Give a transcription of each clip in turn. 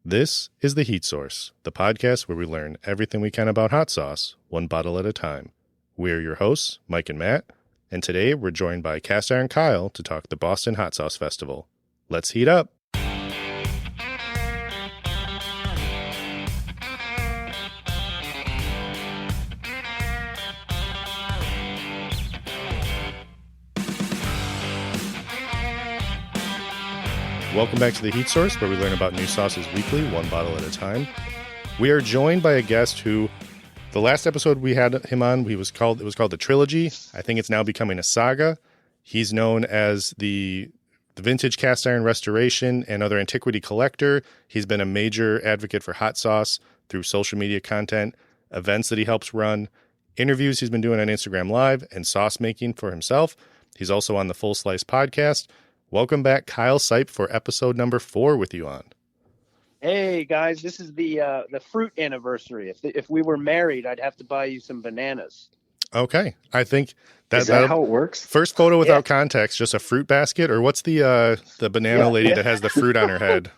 This is The Heat Source, the podcast where we learn everything we can about hot sauce, one bottle at a time. We're your hosts, Mike and Matt, and today we're joined by Cast Iron Kyle to talk the Boston Hot Sauce Festival. Let's heat up! Welcome back to The Heat Source, where we learn about new sauces weekly, one bottle at a time. We are joined by a guest who, the last episode we had him on, it was called the Trilogy. I think it's now becoming a saga. He's known as the vintage cast iron restoration and other antiquity collector. He's been a major advocate for hot sauce through social media content, events that he helps run, interviews he's been doing on Instagram Live, and sauce making for himself. He's also on the Full Slice podcast. Welcome back, Kyle Sipe, for episode number 4 with you on. Hey guys, this is the fruit anniversary. If we were married, I'd have to buy you some bananas. Okay, I think is that how it works? First photo without context, just a fruit basket, or what's the banana lady that has the fruit on her head?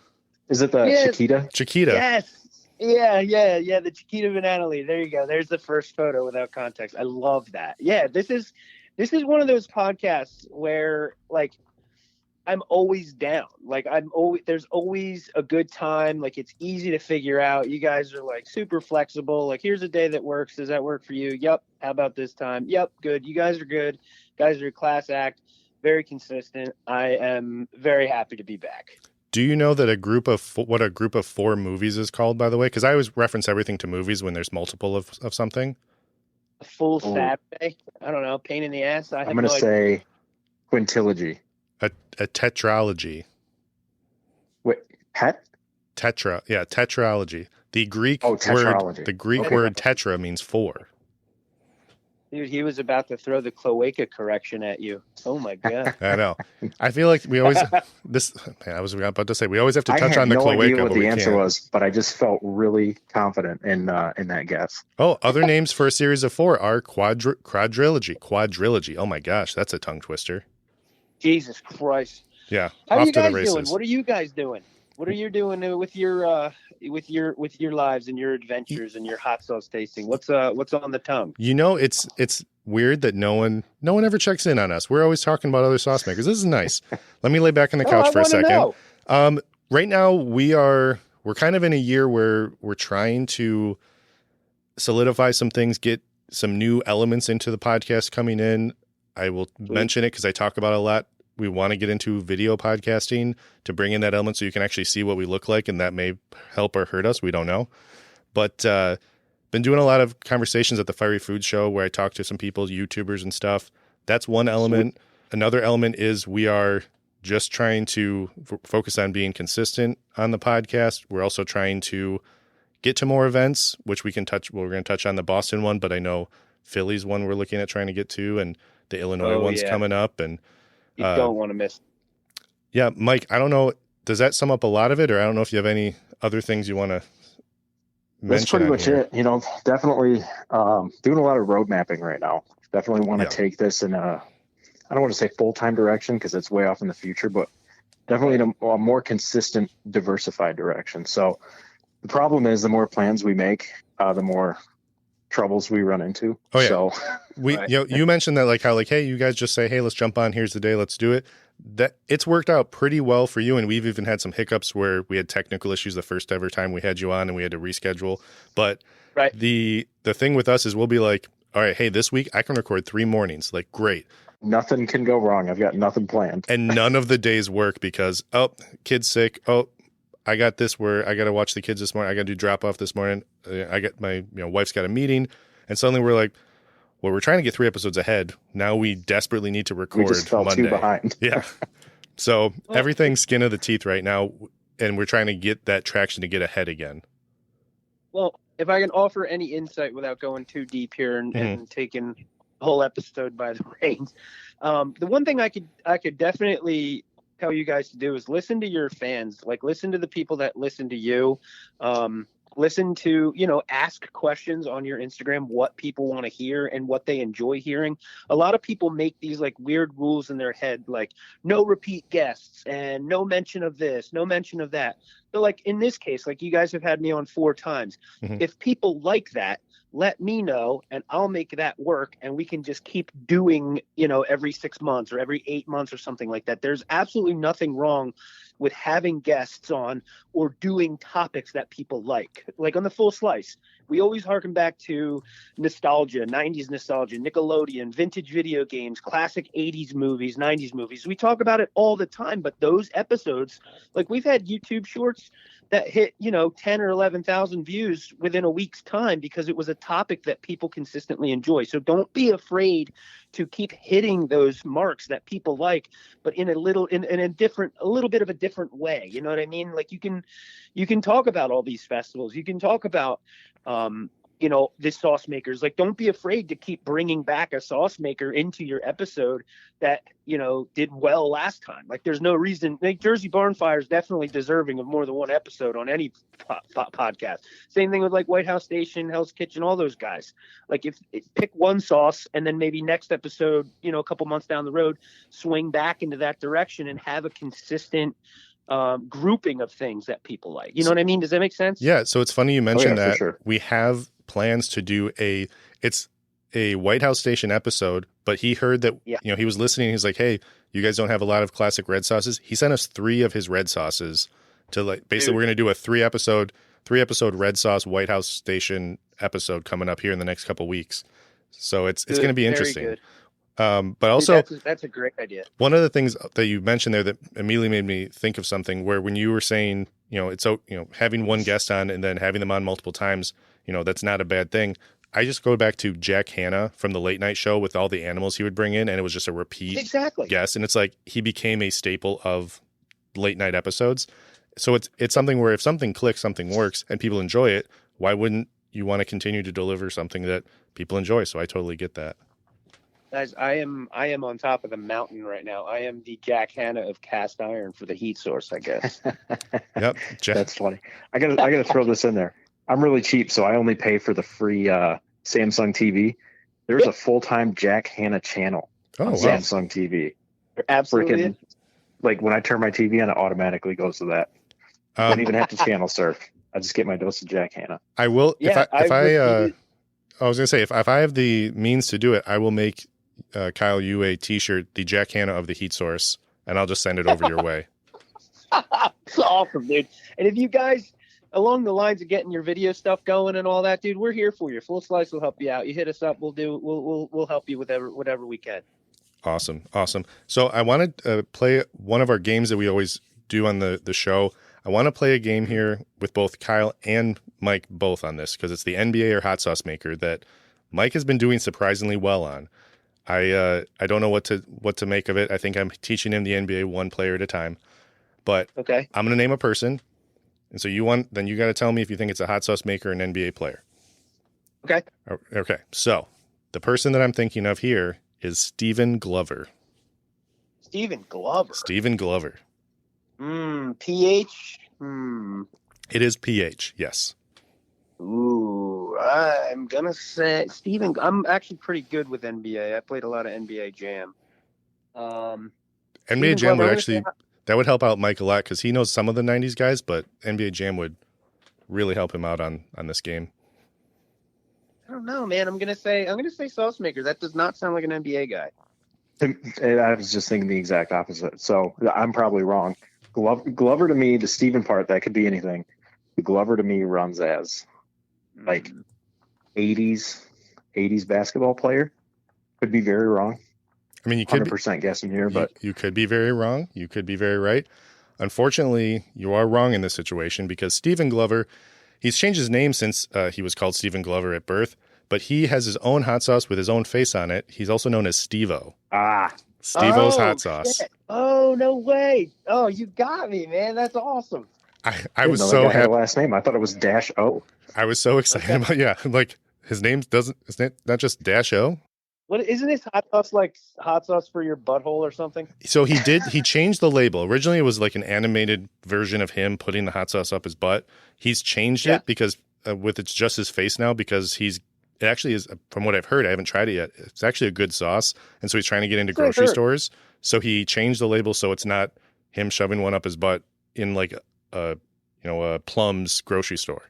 Is it the Chiquita? Chiquita. Yes. Yeah. The Chiquita banana lady. There you go. There's the first photo without context. I love that. Yeah, this is one of those podcasts where I'm always down. There's always a good time. It's easy to figure out. You guys are super flexible. Here's a day that works. Does that work for you? Yep. How about this time? Yep. Good. You guys are good. Guys are a class act. Very consistent. I am very happy to be back. Do you know that what a group of 4 movies is called, by the way? Because I always reference everything to movies when there's multiple of something. A full Saturday? I don't know. Pain in the ass? I'm going to say quintilogy. A tetralogy. Wait, tetralogy. The Greek word tetra means 4. Dude, he was about to throw the cloaca correction at you. Oh my god! I know. I feel like we always I was about to say we always have to touch on the cloaca. I had no idea what the answer was, but I just felt really confident in that guess. Oh, other names for a series of 4 are quadrilogy. Oh my gosh, that's a tongue twister. Jesus Christ! Yeah, how are you guys doing? What are you guys doing? What are you doing with your lives and your adventures and your hot sauce tasting? What's on the tongue? It's weird that no one ever checks in on us. We're always talking about other sauce makers. This is nice. Let me lay back on the couch for a second. Right now we're kind of in a year where we're trying to solidify some things, get some new elements into the podcast coming in. I will mention it because I talk about it a lot. We want to get into video podcasting to bring in that element so you can actually see what we look like, and that may help or hurt us. We don't know. But been doing a lot of conversations at the Fiery Food Show where I talk to some people, YouTubers and stuff. That's one element. Another element is we are just trying to focus on being consistent on the podcast. We're also trying to get to more events, which we can touch. Well, we're going to touch on the Boston one, but I know Philly's one we're looking at trying to get to, and the Illinois one's coming up. And you don't want to miss. Yeah, Mike, I don't know. Does that sum up a lot of it, or I don't know if you have any other things you want to mention? That's pretty much it. Definitely doing a lot of road mapping right now. Definitely want to take this in I don't want to say full-time direction because it's way off in the future, but definitely in a more consistent, diversified direction. So the problem is the more plans we make, the more troubles we run into. Oh yeah. So you mentioned that how hey, you guys just say, hey, let's jump on, here's the day, let's do it. That it's worked out pretty well for you, and we've even had some hiccups where we had technical issues the first ever time we had you on and we had to reschedule. But the thing with us is we'll be all right, hey, this week I can record 3 mornings. Great. Nothing can go wrong. I've got nothing planned. And none of the days work because kid's sick. I got this where I got to watch the kids this morning. I got to do drop off this morning. I got my wife's got a meeting, and suddenly we're we're trying to get 3 episodes ahead. Now we desperately need to record. We just fell Monday. 2 behind. Yeah. So everything's skin of the teeth right now, and we're trying to get that traction to get ahead again. Well, if I can offer any insight without going too deep here and taking the whole episode by the reins, the one thing I could definitely tell you guys to do is listen to your fans. Listen to the people that listen to you. Listen to, ask questions on your Instagram, what people want to hear and what they enjoy hearing. A lot of people make these weird rules in their head, no repeat guests and no mention of this, no mention of that. So like in this case, like you guys have had me on 4 times. If people like that, let me know and I'll make that work, and we can just keep doing, every 6 months or every 8 months or something like that. There's absolutely nothing wrong with having guests on or doing topics that people like on the Full Slice. We always harken back to nostalgia, 90s nostalgia, Nickelodeon, vintage video games, classic 80s movies, 90s movies. We talk about it all the time, but those episodes, like we've had YouTube shorts that hit, 10 or 11,000 views within a week's time because it was a topic that people consistently enjoy. So don't be afraid to keep hitting those marks that people like, but in a little bit of a different way. You know what I mean? Like you can talk about all these festivals. You can talk about, the sauce makers. Like, don't be afraid to keep bringing back a sauce maker into your episode that, did well last time. Like, there's no reason. Like, Jersey Barn Fire is definitely deserving of more than one episode on any podcast. Same thing with like White House Station, Hell's Kitchen, all those guys. Like, if pick one sauce and then maybe next episode, a couple months down the road, swing back into that direction and have a consistent grouping of things that people like. You know what I mean? Does that make sense? Yeah. So it's funny you mentioned that. Sure. We have plans to do it's a White House Station episode, but he heard that, he was listening. He's like, hey, you guys don't have a lot of classic red sauces. He sent us 3 of his red sauces to basically we're going to do a 3 episode red sauce White House Station episode coming up here in the next couple weeks. So it's going to be interesting. Good. But also that's a great idea. One of the things that you mentioned there that immediately made me think of something where when you were saying, it's having one guest on and then having them on multiple times, that's not a bad thing. I just go back to Jack Hanna from the late night show with all the animals he would bring in, and it was just a repeat guest. And it's like he became a staple of late night episodes. So it's something where if something clicks, something works, and people enjoy it, why wouldn't you want to continue to deliver something that people enjoy? So I totally get that. Guys, I am on top of the mountain right now. I am the Jack Hanna of cast iron for the heat source, I guess. Yep, that's funny. I gotta throw this in there. I'm really cheap, so I only pay for the free Samsung TV. There's a full-time Jack Hanna channel on Samsung TV. Absolutely. Freaking, like when I turn my TV on, it automatically goes to that. I don't even have to channel surf. I just get my dose of Jack Hanna. I will. Yeah, I was gonna say if I have the means to do it, I will make Kyle you a T-shirt, the Jack Hanna of the heat source, and I'll just send it over your way. It's awesome, dude. And if you guys along the lines of getting your video stuff going and all that, dude, we're here for you. Full Slice will help you out. You hit us up, we'll help you with whatever we can. Awesome. So I want to play one of our games that we always do on the show. I want to play a game here with both Kyle and Mike both on this because it's the NBA or hot sauce maker that Mike has been doing surprisingly well on. I don't know what to make of it. I think I'm teaching him the NBA one player at a time. But okay. I'm going to name a person. And so you got to tell me if you think it's a hot sauce maker or an NBA player. Okay. Okay. So the person that I'm thinking of here is Stephen Glover. Stephen Glover. PH? It is PH, yes. Ooh, I'm going to say Stephen. I'm actually pretty good with NBA. I played a lot of NBA Jam. NBA Jam would actually... That would help out Mike a lot because he knows some of the 90s guys, but NBA Jam would really help him out on this game. I don't know, man. I'm gonna say sauce maker. That does not sound like an NBA guy. I was just thinking the exact opposite. So I'm probably wrong. Glover to me, the Steven part, that could be anything. The Glover to me runs as like 80s basketball player. Could be very wrong. I mean, you could 100% guessing here, but you could be very wrong. You could be very right. Unfortunately, you are wrong in this situation because Stephen Glover, he's changed his name since he was called Stephen Glover at birth, but he has his own hot sauce with his own face on it. He's also known as Steve-O. Steve-O's hot sauce. Shit. Oh, no way. Oh, you got me, man. That's awesome. I was so happy. Had a last name. I thought it was Dash O. I was so excited about like his name it's not just Dash O. What isn't his hot sauce like hot sauce for your butthole or something? So he changed the label. Originally it was like an animated version of him putting the hot sauce up his butt. He's changed it because it's just his face now because it actually is, from what I've heard, I haven't tried it yet. It's actually a good sauce. And so he's trying to get into grocery stores. So he changed the label so it's not him shoving one up his butt in like a Plum's grocery store.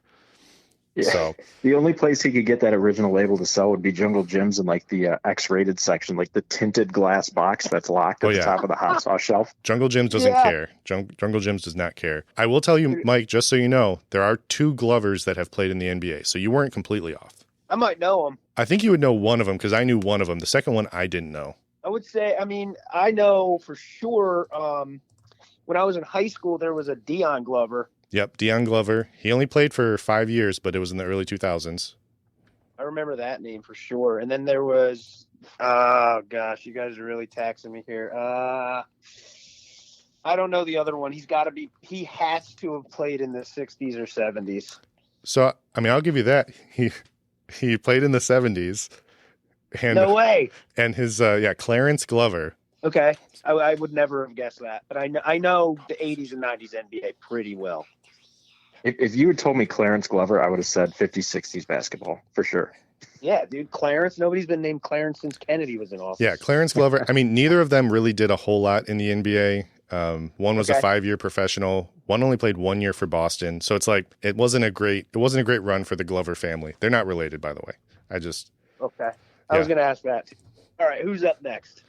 Yeah. So the only place he could get that original label to sell would be Jungle Jim's in like the X-rated section, like the tinted glass box that's locked at the top of the hot sauce shelf. Jungle Jim's doesn't care. Jungle Jim's does not care. I will tell you, Mike, just so you know, there are 2 Glovers that have played in the NBA, so you weren't completely off. I might know them. I think you would know one of them because I knew one of them. The second one I didn't know. I would say, I know for sure. When I was in high school, there was a Dion Glover. Yep, Dion Glover. He only played for 5 years, but it was in the early 2000s. I remember that name for sure. And then there was, oh gosh, you guys are really taxing me here. I don't know the other one. He has to have played in the 60s or 70s. So, I'll give you that. He played in the 70s. And, no way. And his, Clarence Glover. Okay. I would never have guessed that. But I know the 80s and 90s NBA pretty well. If you had told me Clarence Glover, I would have said 50s, 60s basketball for sure. Yeah, dude, Clarence. Nobody's been named Clarence since Kennedy was in office. Yeah, Clarence Glover. Neither of them really did a whole lot in the NBA. One was a 5-year professional. One only played 1 year for Boston. So it's like it wasn't a great run for the Glover family. They're not related, by the way. Okay. I was going to ask that. All right, who's up next?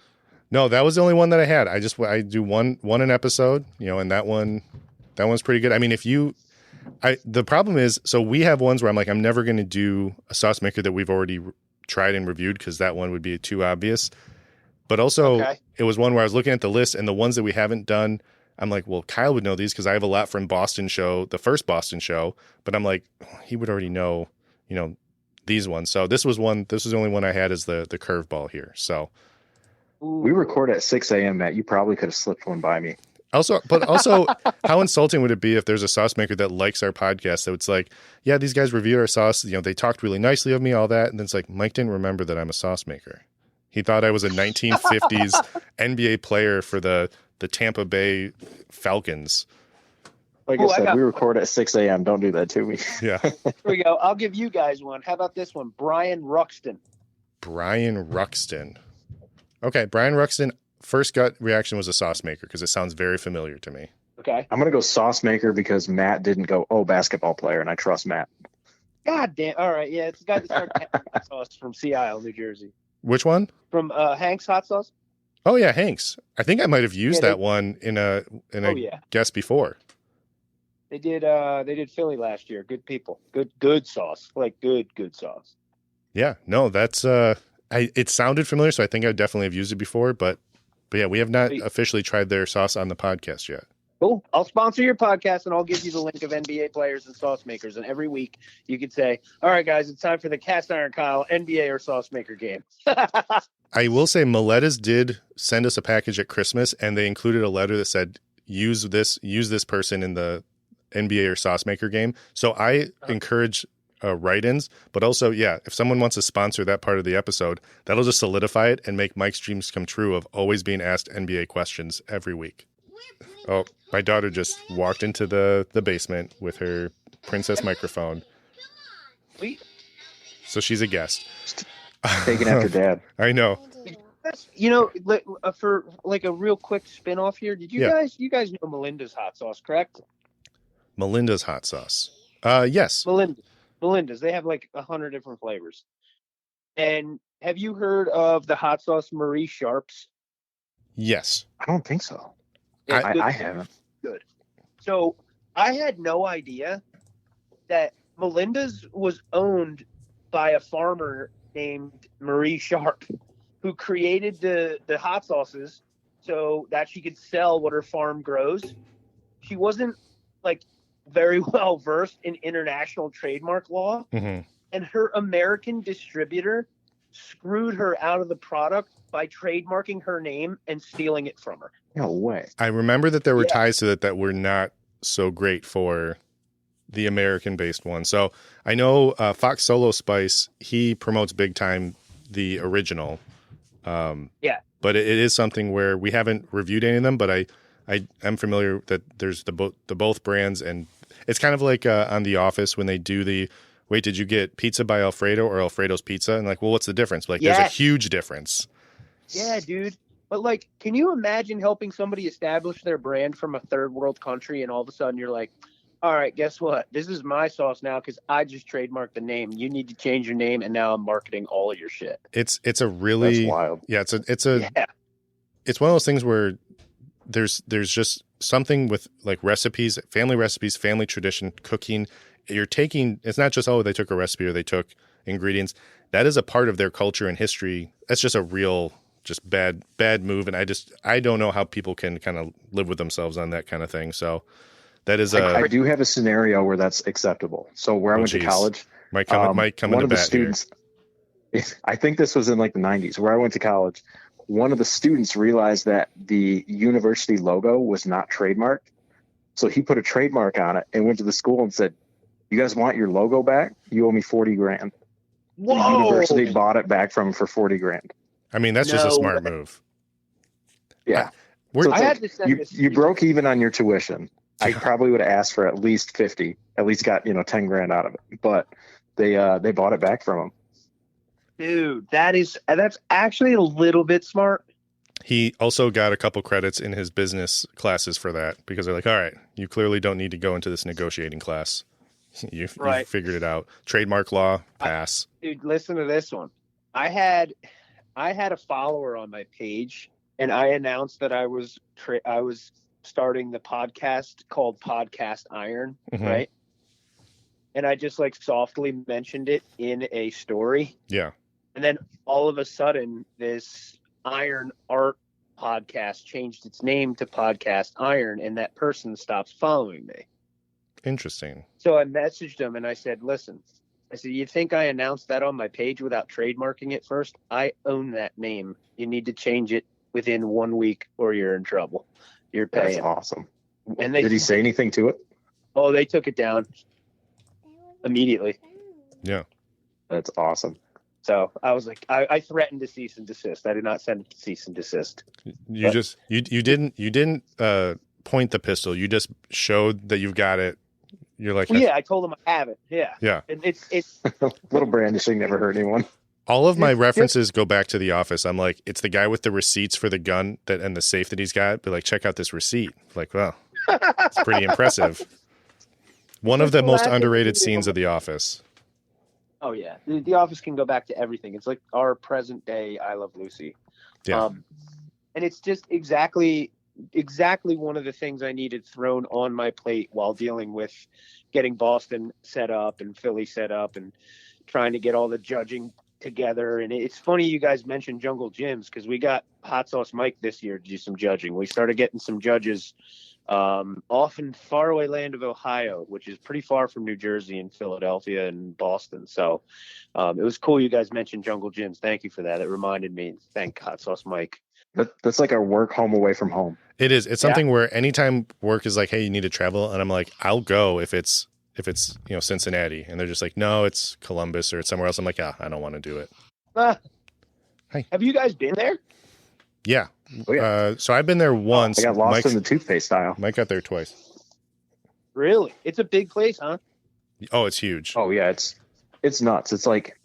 No, that was the only one that I had. I do one an episode, and that one's pretty good. The problem is, so we have ones where I'm like, I'm never going to do a sauce maker that we've already tried and reviewed because that one would be too obvious. But also, It was one where I was looking at the list and the ones that we haven't done, I'm like, well, Kyle would know these because I have a lot from the first Boston show. But I'm like, he would already know, these ones. So this was the only one I had as the curveball here. So we record at 6 a.m., Matt. You probably could have slipped one by me. Also, how insulting would it be if there's a sauce maker that likes our podcast? So it's like, yeah, these guys reviewed our sauce. They talked really nicely of me, all that. And then it's like, Mike didn't remember that I'm a sauce maker. He thought I was a 1950s NBA player for the Tampa Bay Falcons. Like I said, we record at 6 a.m. Don't do that to me. Yeah. Here we go. I'll give you guys one. How about this one? Brian Ruxton. Brian Ruxton. Okay, Brian Ruxton. First gut reaction was a sauce maker because it sounds very familiar to me. Okay. I'm going to go sauce maker because Matt didn't go, basketball player, and I trust Matt. God damn. All right. Yeah, it's the guy that started hot sauce from Sea Isle, New Jersey. Which one? From Hank's Hot Sauce. Oh, yeah, Hank's. I think I might have used that one in a guest before. They did Philly last year. Good people. Good sauce. Like good sauce. Yeah. No, that's it sounded familiar, so I think I definitely have used it before, but yeah, we have not officially tried their sauce on the podcast yet. Cool. I'll sponsor your podcast, and I'll give you the link of NBA players and sauce makers. And every week you could say, all right, guys, it's time for the Cast Iron Kyle NBA or sauce maker game. I will say Miletta's did send us a package at Christmas, and they included a letter that said, use this person in the NBA or sauce maker game. So I encourage write-ins, but also, if someone wants to sponsor that part of the episode, that'll just solidify it and make Mike's dreams come true of always being asked NBA questions every week. Oh, my daughter just walked into the basement with her princess microphone. Sweet. So she's a guest. Taking after dad. I know. For like a real quick spin-off here, you guys know Melinda's hot sauce, correct? Melinda's hot sauce. Yes. Melinda's. They have like 100 different flavors. And have you heard of the hot sauce Marie Sharp's? Yes. I don't think so. I haven't. Good. So I had no idea that Melinda's was owned by a farmer named Marie Sharp, who created the hot sauces so that she could sell what her farm grows. She wasn't like very well versed in international trademark law, and her American distributor screwed her out of the product by trademarking her name and stealing it from her. No way. I remember that there were ties to that were not so great for the American-based one. So I know Fox Solo Spice, he promotes big time the original. But it is something where we haven't reviewed any of them, but I am familiar that there's the both brands, and it's kind of like on The Office when they do wait, did you get pizza by Alfredo or Alfredo's pizza? And like, well, what's the difference? Like, there's a huge difference. Yeah, dude. But like, can you imagine helping somebody establish their brand from a third world country, and all of a sudden you're like, All right, guess what? This is my sauce now because I just trademarked the name. You need to change your name, and now I'm marketing all of your shit. It's a really That's wild. Yeah, it's one of those things where there's just something with like recipes, family tradition, cooking. You're taking, it's not just, oh, they took a recipe or they took ingredients. That is a part of their culture and history. That's just a real, just bad move. And I don't know how people can kind of live with themselves on that kind of thing. So that is I do have a scenario where that's acceptable. So where I went to college, might come one into of the bat students, I think this was in like the 90s, where I went to college. One of the students realized that the university logo was not trademarked. So he put a trademark on it and went to the school and said, "You guys want your logo back? You owe me $40,000. Whoa! The university bought it back from him for $40,000. I mean, that's just a smart move. Yeah. You broke even on your tuition. I probably would have asked for at least 50, at least got, 10 grand out of it, but they bought it back from him. Dude, that's actually a little bit smart. He also got a couple credits in his business classes for that because they're like, all right, you clearly don't need to go into this negotiating class. You figured it out. Trademark law, pass. Dude, listen to this one. I had a follower on my page, and I announced that I was starting the podcast called Podcast Iron, right? And I just like softly mentioned it in a story. Yeah. And then all of a sudden, this Iron Art podcast changed its name to Podcast Iron, and that person stops following me. Interesting. So I messaged him and I said, listen, you think I announced that on my page without trademarking it first? I own that name. You need to change it within 1 week or you're in trouble. You're paying. That's awesome. And did he say anything to it? Oh, they took it down immediately. Yeah. That's awesome. So I was like, I threatened to cease and desist. I did not send it to cease and desist. You didn't point the pistol. You just showed that you've got it. You're like, well, yeah, I told him I have it. Yeah. Yeah. And it's little brandishing never hurt anyone. All of my references go back to The Office. I'm like, it's the guy with the receipts for the gun and the safe that he's got. But like, check out this receipt. Like, wow, it's pretty impressive. One of the most underrated scenes of The Office. Oh yeah, the Office can go back to everything. It's like our present day I Love Lucy. Yeah. And it's just exactly one of the things I needed thrown on my plate while dealing with getting Boston set up and Philly set up and trying to get all the judging together. And it's funny you guys mentioned Jungle Gyms because we got Hot Sauce Mike this year to do some judging. We started getting some judges off in faraway land of Ohio, which is pretty far from New Jersey and Philadelphia and Boston. So it was cool you guys mentioned Jungle Gyms. Thank you for that. It reminded me. Thank Hot Sauce Mike. That's like our work home away from home. It is. It's something where anytime work is like, hey, you need to travel. And I'm like, I'll go if it's Cincinnati. And they're just like, no, it's Columbus or it's somewhere else. I'm like, I don't want to do it. Hey. Have you guys been there? Yeah. Oh, yeah. So I've been there once. I got lost in the toothpaste aisle. Mike got there twice. Really? It's a big place, huh? Oh, it's huge. Oh yeah, it's nuts. It's like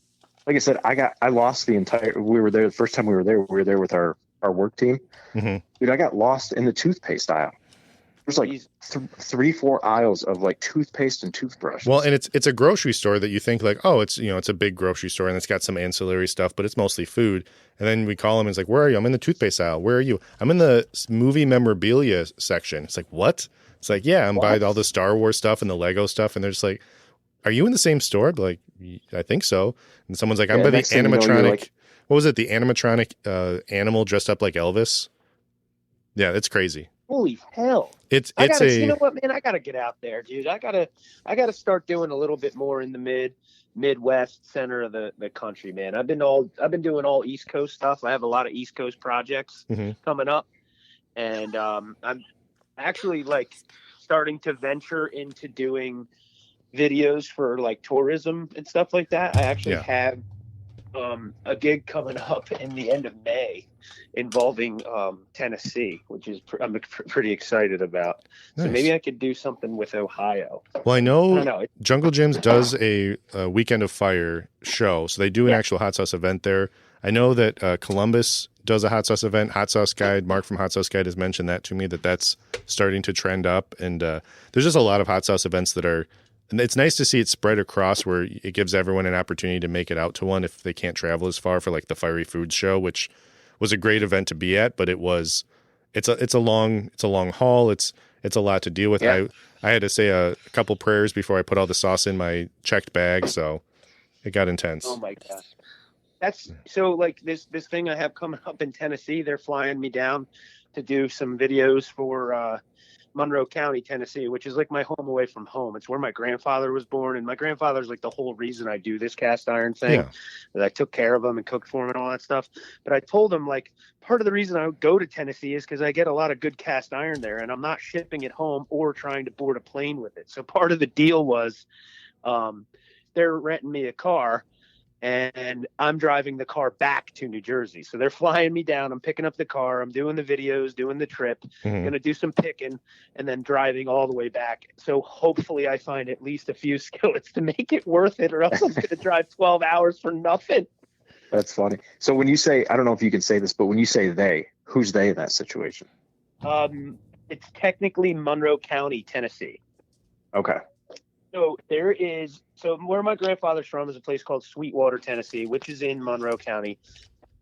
I said, I lost the entire. We were there the first time we were there. We were there with our work team. Mm-hmm. Dude, I got lost in the toothpaste aisle. There's like 3-4 aisles of like toothpaste and toothbrushes. Well, and it's a grocery store that you think like, oh, it's it's a big grocery store and it's got some ancillary stuff, but it's mostly food. And then we call them and it's like, where are you? I'm in the toothpaste aisle. Where are you? I'm in the movie memorabilia section. It's like, what? It's like, yeah, I'm by all the Star Wars stuff and the Lego stuff. And they're just like, are you in the same store? Like, I think so. And someone's like, I'm by the animatronic. What was it? The animatronic animal dressed up like Elvis. Yeah, it's crazy. Holy hell! You know what, man? I gotta get out there, dude. I gotta start doing a little bit more in the Midwest center of the country, man. I've been doing all East Coast stuff. I have a lot of East Coast projects coming up, and I'm actually like starting to venture into doing videos for like tourism and stuff like that. I actually have a gig coming up in the end of May involving Tennessee, which is I'm pretty excited about. Nice. So maybe I could do something with Ohio. Well, I know Jungle Gyms does a Weekend of Fire show, so they do an actual hot sauce event there. I know that Columbus does a hot sauce event. Hot Sauce Guide, Mark from Hot Sauce Guide has mentioned that to me, that's starting to trend up. And there's just a lot of hot sauce events that are, and it's nice to see it spread across where it gives everyone an opportunity to make it out to one if they can't travel as far, for like the Fiery Foods Show, which was a great event to be at, but it's a long haul. It's a lot to deal with. Yeah. I had to say a couple prayers before I put all the sauce in my checked bag, so it got intense. Oh my gosh. That's so, like, this thing I have coming up in Tennessee, they're flying me down to do some videos for Monroe County, Tennessee, which is like my home away from home. It's where my grandfather was born, and my grandfather's like the whole reason I do this cast iron thing. Yeah. That I took care of him and cooked for him and all that stuff. But I told him, like, part of the reason I would go to Tennessee is because I get a lot of good cast iron there, and I'm not shipping it home or trying to board a plane with it. So part of the deal was they're renting me a car, and I'm driving the car back to New Jersey. So they're flying me down. I'm picking up the car. I'm doing the videos, doing the trip, going to do some picking, and then driving all the way back. So hopefully I find at least a few skillets to make it worth it, or else I'm going to drive 12 hours for nothing. That's funny. So when you say, I don't know if you can say this, but when you say they, who's they in that situation? It's technically Monroe County, Tennessee. Okay. So where my grandfather's from is a place called Sweetwater, Tennessee, which is in Monroe County.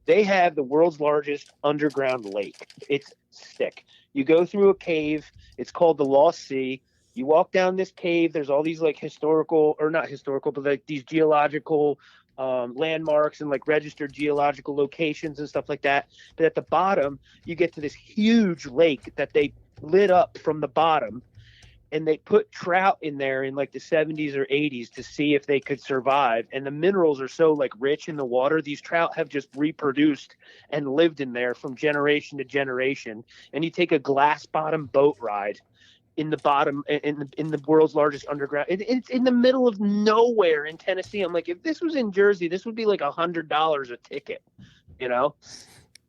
They have the world's largest underground lake. It's sick. You go through a cave. It's called the Lost Sea. You walk down this cave. There's all these like historical, or not historical, but like these geological landmarks and like registered geological locations and stuff like that. But at the bottom, you get to this huge lake that they lit up from the bottom. And they put trout in there in like the 70s or 80s to see if they could survive. And the minerals are so like rich in the water. These trout have just reproduced and lived in there from generation to generation. And you take a glass bottom boat ride in the bottom in the world's largest underground. It's in the middle of nowhere in Tennessee. I'm like, if this was in Jersey, this would be like $100 a ticket, you know?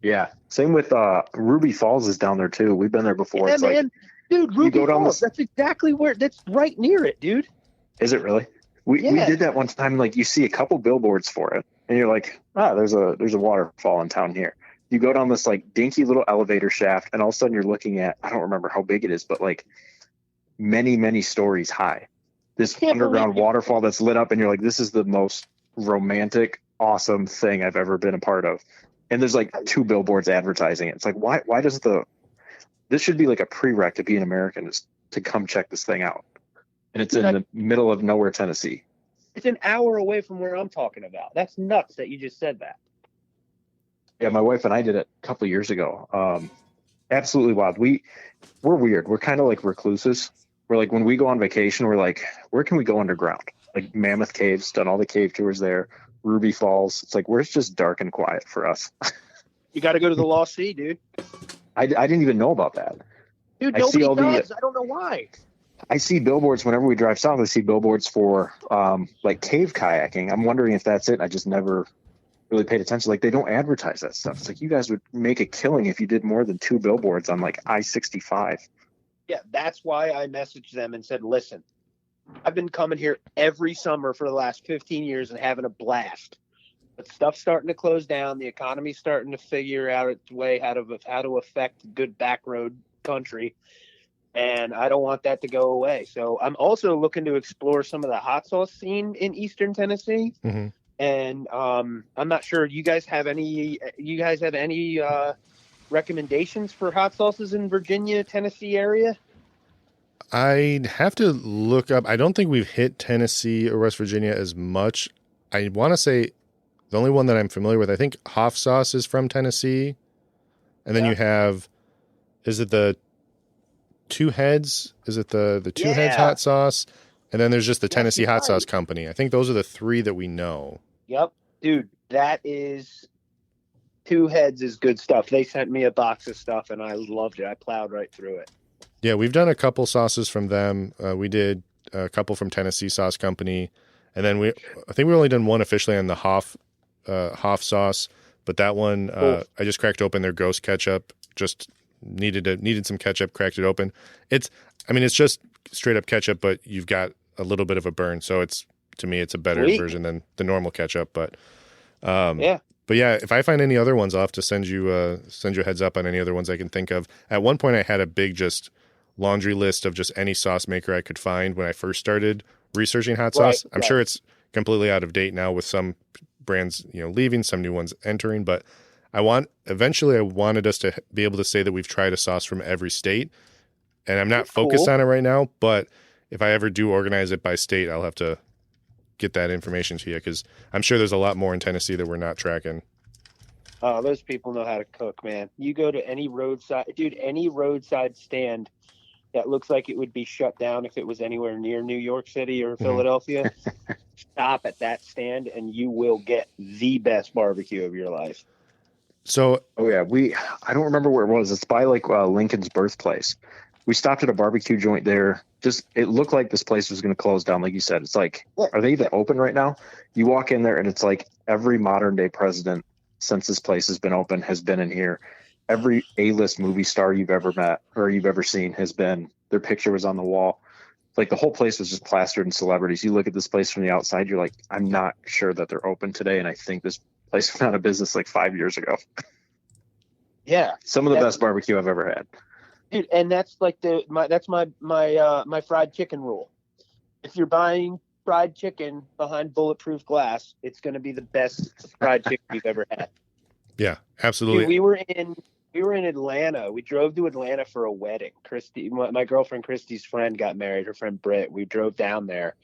Yeah. Same with Ruby Falls is down there too. We've been there before. Yeah, it's man. like, dude, Ruby Falls, that's exactly where, that's right near it, dude. Is it really? We did that one time. Like, you see a couple billboards for it, and you're like, there's a waterfall in town here. You go down this like dinky little elevator shaft, and all of a sudden you're looking at, I don't remember how big it is, but like many, many stories high. This underground waterfall that's lit up, and you're like, this is the most romantic, awesome thing I've ever been a part of. And there's like 2 billboards advertising it. It's like, why does this should be like a prereq to be an American, is to come check this thing out. And it's in the middle of nowhere, Tennessee. It's an hour away from where I'm talking about. That's nuts that you just said that. Yeah, my wife and I did it a couple of years ago. Absolutely wild. We're weird. We're kind of like recluses. We're like, when we go on vacation, we're like, where can we go underground? Like Mammoth Caves, done all the cave tours there. Ruby Falls. It's like, where it's just dark and quiet for us. You got to go to the Lost Sea, dude. I didn't even know about that. Dude, nobody does. I don't know why. I see billboards whenever we drive south. I see billboards for like cave kayaking. I'm wondering if that's it. I just never really paid attention. Like, they don't advertise that stuff. It's like, you guys would make a killing if you did more than 2 billboards on like I-65. Yeah, that's why I messaged them and said, listen, I've been coming here every summer for the last 15 years and having a blast. But stuff's starting to close down. The economy's starting to figure out its way how to affect good back road country. And I don't want that to go away. So I'm also looking to explore some of the hot sauce scene in Eastern Tennessee. Mm-hmm. And I'm not sure. You guys have any recommendations for hot sauces in Virginia, Tennessee area? I'd have to look up. I don't think we've hit Tennessee or West Virginia as much. I want to say the only one that I'm familiar with, I think Hoff sauce is from Tennessee. And then you have, is it the Two Heads? Is it the Two Heads hot sauce? And then there's just the Tennessee Hot Sauce Company. I think those are the 3 that we know. Yep. Dude, that is, Two Heads is good stuff. They sent me a box of stuff and I loved it. I plowed right through it. Yeah, we've done a couple sauces from them. We did a couple from Tennessee Sauce Company. And then I think we only done one officially on the Hoff sauce, but that one, I just cracked open their ghost ketchup, just needed some ketchup, cracked it open. It's just straight up ketchup, but you've got a little bit of a burn. So to me, it's a better version than the normal ketchup, but Yeah. But yeah, if I find any other ones, I'll have to send you a heads up on any other ones I can think of. At one point, I had a big just laundry list of just any sauce maker I could find when I first started researching hot sauce. I'm sure it's completely out of date now with some brands, leaving, some new ones entering. But I wanted us to be able to say that we've tried a sauce from every state, and I'm not focused on it right now. But if I ever do organize it by state, I'll have to get that information to you, because I'm sure there's a lot more in Tennessee that we're not tracking. Oh, those people know how to cook, man. You go to any roadside stand that looks like it would be shut down if it was anywhere near New York City or Philadelphia, stop at that stand and you will get the best barbecue of your life. So, I don't remember where it was. It's by Lincoln's birthplace. We stopped at a barbecue joint there. It looked like this place was going to close down. Like you said, it's like, are they even open right now? You walk in there and it's like every modern day president since this place has been open has been in here. Every A-list movie star you've ever met or you've ever seen their picture was on the wall. Like the whole place was just plastered in celebrities. You look at this place from the outside, you're like, I'm not sure that they're open today. And I think this place went out of business like 5 years ago. Yeah. Some of the best barbecue I've ever had. Dude, and that's like my fried chicken rule. If you're buying fried chicken behind bulletproof glass, it's going to be the best fried chicken you've ever had. Yeah, absolutely. Dude, we were in Atlanta. We drove to Atlanta for a wedding. My girlfriend Christy's friend got married. Her friend Britt. We drove down there.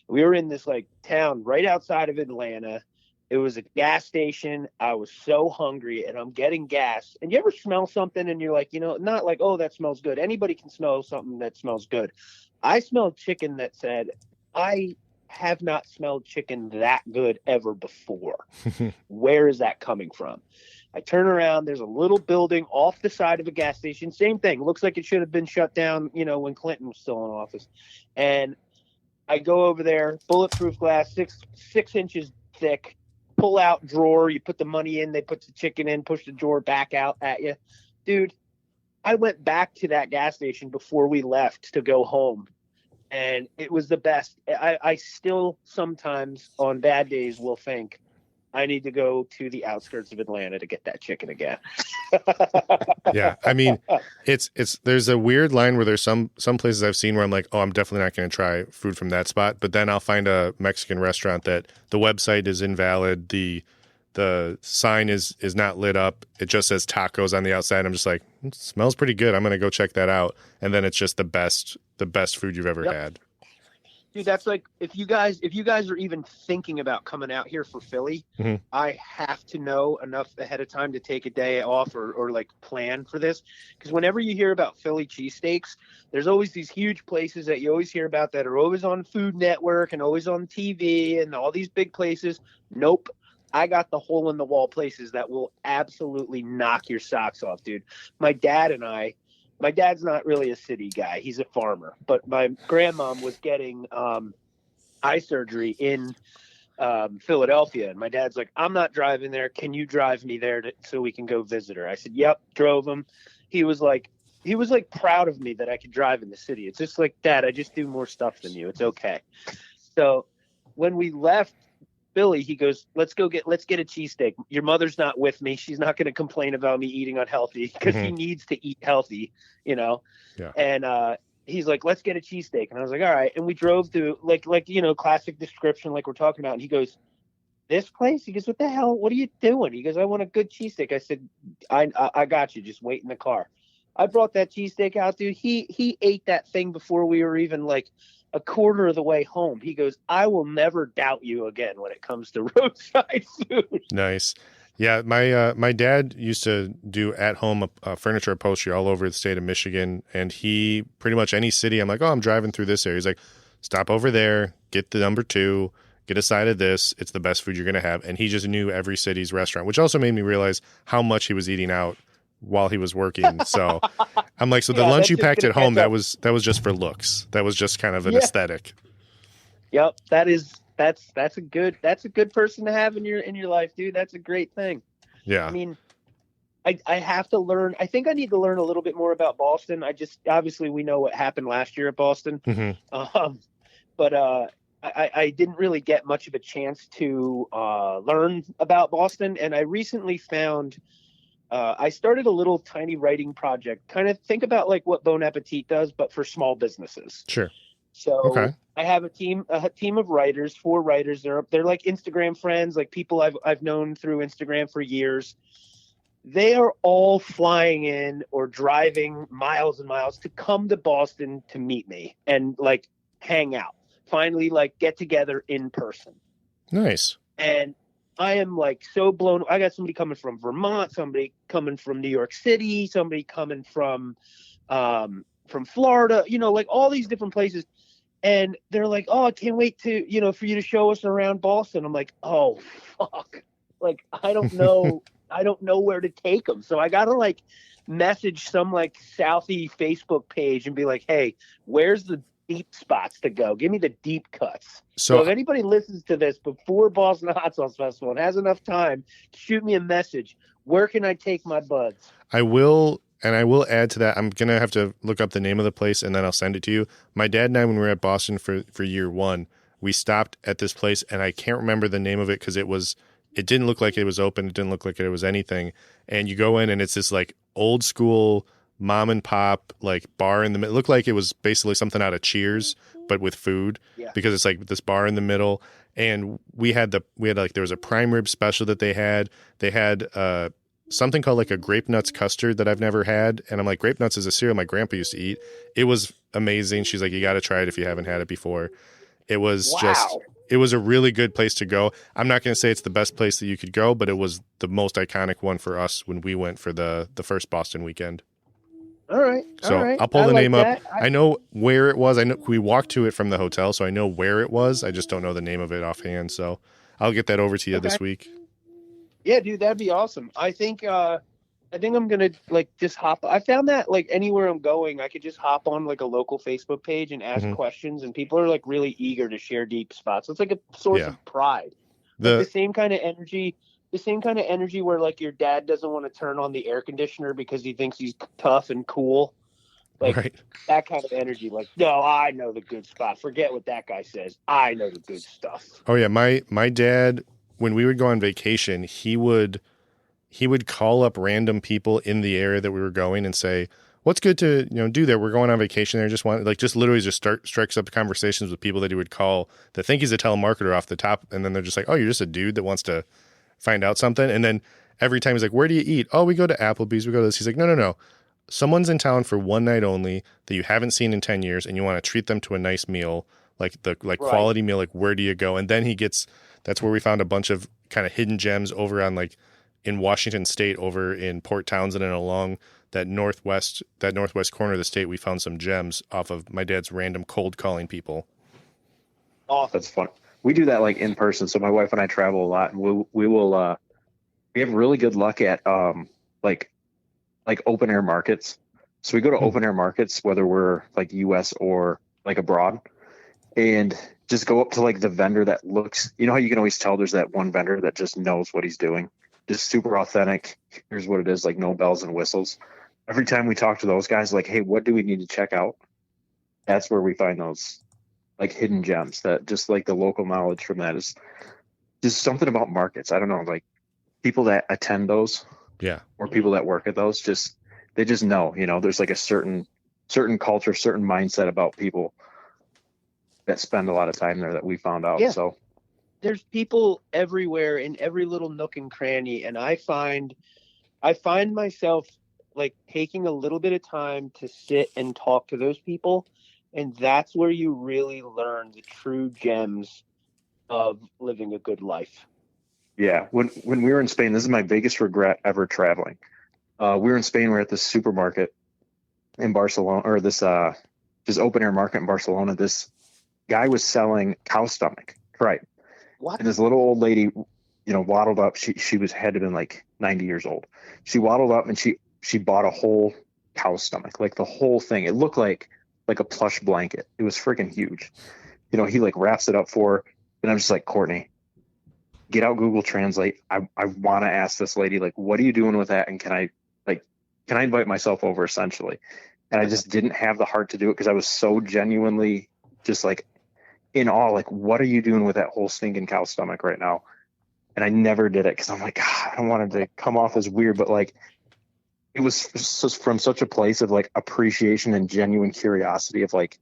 We were in this town right outside of Atlanta. It was a gas station. I was so hungry and I'm getting gas. And you ever smell something and you're like, not like, oh, that smells good. Anybody can smell something that smells good. I smelled chicken that said, I have not smelled chicken that good ever before. Where is that coming from? I turn around. There's a little building off the side of a gas station. Same thing. Looks like it should have been shut down, when Clinton was still in office. And I go over there, bulletproof glass, six inches thick. Pull out drawer, you put the money in, they put the chicken in, push the drawer back out at you. Dude, I went back to that gas station before we left to go home, and it was the best. I still sometimes on bad days will think I need to go to the outskirts of Atlanta to get that chicken again. Yeah, I mean, there's a weird line where there's some places I've seen where I'm like, oh, I'm definitely not going to try food from that spot. But then I'll find a Mexican restaurant that the website is invalid, the sign is not lit up, it just says tacos on the outside. I'm just like, it smells pretty good. I'm going to go check that out, and then it's just the best food you've ever had. Dude, that's like if you guys are even thinking about coming out here for Philly, I have to know enough ahead of time to take a day off or plan for this. Because whenever you hear about Philly cheesesteaks, there's always these huge places that you always hear about that are always on Food Network and always on TV and all these big places. Nope. I got the hole in the wall places that will absolutely knock your socks off, dude. My dad's not really a city guy. He's a farmer. But my grandmom was getting eye surgery in Philadelphia. And my dad's like, I'm not driving there. Can you drive me there so we can go visit her? I said, yep, drove him. He was proud of me that I could drive in the city. It's just like, Dad, I just do more stuff than you. It's okay. So when we left Philly, he goes, let's get a cheesesteak. Your mother's not with me. She's not going to complain about me eating unhealthy because he needs to eat healthy, Yeah. And he's like, let's get a cheesesteak. And I was like, all right. And we drove to classic description like we're talking about. And he goes, this place? He goes, what the hell? What are you doing? He goes, I want a good cheesesteak. I said, I got you. Just wait in the car. I brought that cheesesteak out, dude. He ate that thing before we were even a quarter of the way home. He goes, I will never doubt you again when it comes to roadside food. Nice. Yeah, my dad used to do at-home furniture upholstery all over the state of Michigan, and he pretty much any city, I'm like, oh, I'm driving through this area. He's like, stop over there, get the number 2, get a side of this. It's the best food you're going to have. And he just knew every city's restaurant, which also made me realize how much he was eating out while he was working. So I'm like, so the lunch you packed at home, that was just for looks. That was just kind of an aesthetic. Yep. That's a good person to have in your life, dude. That's a great thing. Yeah. I mean, I have to learn. I think I need to learn a little bit more about Boston. Obviously we know what happened last year at Boston. But I didn't really get much of a chance to learn about Boston. And I recently found, I started a little tiny writing project. Kind of think about like what Bon Appetit does, but for small businesses. Sure. So Okay. I have a team of writers, 4 writers. They're like Instagram friends, like people I've known through Instagram for years. They are all flying in or driving miles and miles to come to Boston to meet me and like hang out. Finally, like get together in person. Nice. And I am like so blown. I got somebody coming from Vermont, somebody coming from New York City, somebody coming from Florida, like all these different places. And they're like, oh, I can't wait to, for you to show us around Boston. I'm like, oh, fuck. Like, I don't know. I don't know where to take them. So I got to like message some like Southie Facebook page and be like, hey, where's the deep spots to go? Give me the deep cuts. So if anybody listens to this before Boston Hot Sauce Festival and has enough time, shoot me a message. Where can I take my buds? I will add to that. I'm going to have to look up the name of the place and then I'll send it to you. My dad and I, when we were at Boston for year 1, we stopped at this place and I can't remember the name of it because it didn't look like it was open. It didn't look like it was anything. And you go in and it's this like old school mom and pop like bar in the middle. It looked like it was basically something out of Cheers, but with food because it's like this bar in the middle. And we had like, there was a prime rib special that they had. They had something called like a grape nuts custard that I've never had. And I'm like, grape nuts is a cereal my grandpa used to eat. It was amazing. She's like, you got to try it if you haven't had it before. It was it was a really good place to go. I'm not going to say it's the best place that you could go, but it was the most iconic one for us when we went for the first Boston weekend. All right. So I'll pull the name up. I know where it was. I know we walked to it from the hotel, so I know where it was. I just don't know the name of it offhand. So I'll get that over to you this week. Yeah, dude, that'd be awesome. I think I'm gonna like just hop. I found that like anywhere I'm going, I could just hop on like a local Facebook page and ask questions, and people are like really eager to share deep spots. It's like a source of pride. The same kind of energy. The same kind of energy where like your dad doesn't want to turn on the air conditioner because he thinks he's tough and cool. Like that kind of energy. Like, no, I know the good spot. Forget what that guy says. I know the good stuff. Oh yeah, my dad, when we would go on vacation, he would call up random people in the area that we were going and say, what's good to do there? We're going on vacation there. Just literally strikes up conversations with people that he would call that think he's a telemarketer off the top, and then they're just like, oh, you're just a dude that wants to find out something. And then every time he's like, where do you eat? Oh, we go to Applebee's, we go to this. He's like, no. Someone's in town for one night only that you haven't seen in 10 years and you want to treat them to a nice meal, quality meal. Like, where do you go? And then that's where we found a bunch of kind of hidden gems over on like in Washington State, over in Port Townsend and along that northwest corner of the state. We found some gems off of my dad's random cold calling people. Oh, that's fun. We do that like in person. So my wife and I travel a lot, and we have really good luck at like open air markets. So we go to open air markets, whether we're like US or like abroad, and just go up to like the vendor that looks, how you can always tell there's that one vendor that just knows what he's doing. Just super authentic. Here's what it is, like no bells and whistles. Every time we talk to those guys, like, hey, what do we need to check out? That's where we find those like hidden gems, that just like the local knowledge from that is just something about markets. I don't know, like people that attend those or people that work at those, they just know, there's like a certain culture, certain mindset about people that spend a lot of time there that we found out. Yeah. So there's people everywhere in every little nook and cranny. And I find myself like taking a little bit of time to sit and talk to those people. And that's where you really learn the true gems of living a good life. Yeah. When we were in Spain, this is my biggest regret ever traveling. We were in Spain. We were at this supermarket in Barcelona, or this just open air market in Barcelona. This guy was selling cow stomach. Right. What? And this little old lady, waddled up. She had to been like 90 years old. She waddled up and she bought a whole cow stomach, like the whole thing. It looked like a plush blanket. It was freaking huge. He like wraps it up for her, and I'm just like, Courtney, get out Google Translate. I want to ask this lady, like, what are you doing with that? And can I invite myself over, essentially? And I just didn't have the heart to do it because I was so genuinely just like in awe, like, what are you doing with that whole stinking cow stomach right now? And I never did it because I'm like, God, I don't want it to come off as weird, but like, it was just from such a place of like appreciation and genuine curiosity of like,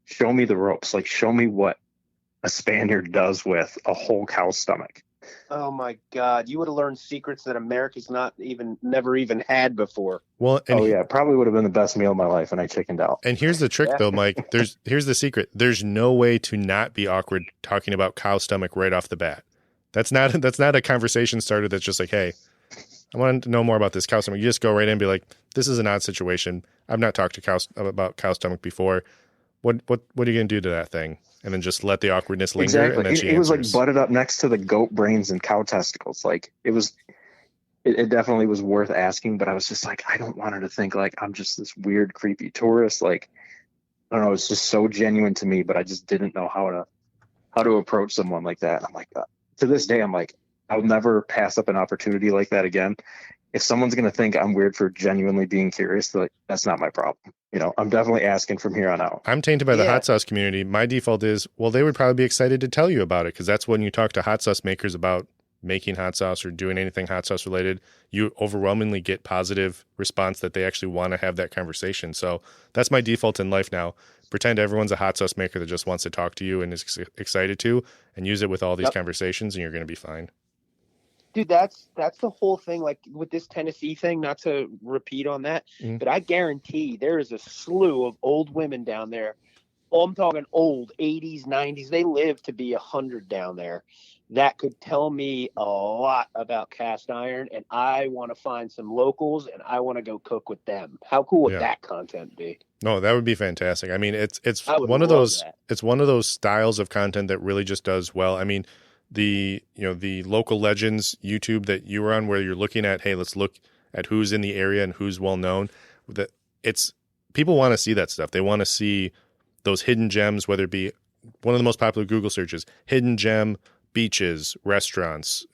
show me the ropes, like show me what a Spaniard does with a whole cow stomach. Oh my God, you would have learned secrets that America's never even had before. Well, and probably would have been the best meal of my life, and I chickened out. And here's the trick, though, Mike. Here's the secret. There's no way to not be awkward talking about cow stomach right off the bat. That's not a conversation starter. That's just like, hey, I want to know more about this cow stomach. You just go right in and be like, this is an odd situation. I've not talked to about cow stomach before. What are you going to do to that thing? And then just let the awkwardness linger. Exactly. And then she it was like butted up next to the goat brains and cow testicles. Like it definitely was worth asking, but I was just like, I don't want her to think like I'm just this weird, creepy tourist. Like, I don't know. It's just so genuine to me, but I just didn't know how to approach someone like that. I'm like, to this day, I'm like, I'll never pass up an opportunity like that again. If someone's going to think I'm weird for genuinely being curious, like, that's not my problem. I'm definitely asking from here on out. I'm tainted by the hot sauce community. My default is, well, they would probably be excited to tell you about it, because that's when you talk to hot sauce makers about making hot sauce or doing anything hot sauce related, you overwhelmingly get positive response that they actually want to have that conversation. So that's my default in life now. Pretend everyone's a hot sauce maker that just wants to talk to you and is excited to, and use it with all these conversations, and you're going to be fine. Dude, that's the whole thing. Like with this Tennessee thing, not to repeat on that, but I guarantee there is a slew of old women down there. Oh, I'm talking old 80s, 90s. They live to be 100 down there. That could tell me a lot about cast iron, and I want to find some locals, and I want to go cook with them. How cool would that content be? No, that would be fantastic. I mean, it's one of those styles of content that really just does well. I mean, the local legends YouTube that you were on, where you're looking at, hey, let's look at who's in the area and who's well known. That it's people want to see that stuff. They want to see those hidden gems, whether it be one of the most popular Google searches, hidden gem beaches, restaurants,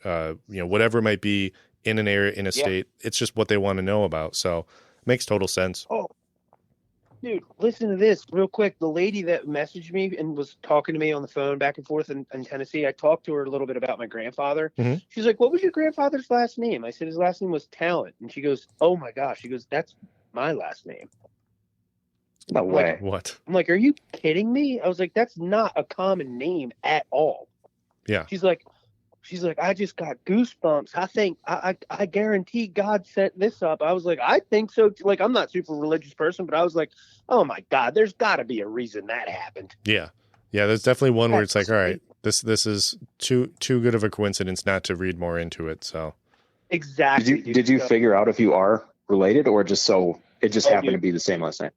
whatever it might be in an area, in a state. It's just what they want to know about. So it makes total sense. Oh, dude, listen to this real quick. The lady that messaged me and was talking to me on the phone back and forth in Tennessee, I talked to her a little bit about my grandfather. Mm-hmm. She's like, what was your grandfather's last name? I said, his last name was Talent. And she goes, oh my gosh. She goes, that's my last name. No way. Like, what? I'm like, are you kidding me? I was like, that's not a common name at all. Yeah. She's like, I just got goosebumps. I think I guarantee God set this up. I was like, I think so. Like, I'm not a super religious person, but I was like, oh my God, there's got to be a reason that happened. Yeah. Yeah. There's definitely one where it's like, all right, this is too good of a coincidence not to read more into it. So. Exactly. Did you figure out if you are related, or just happened to be the same last name?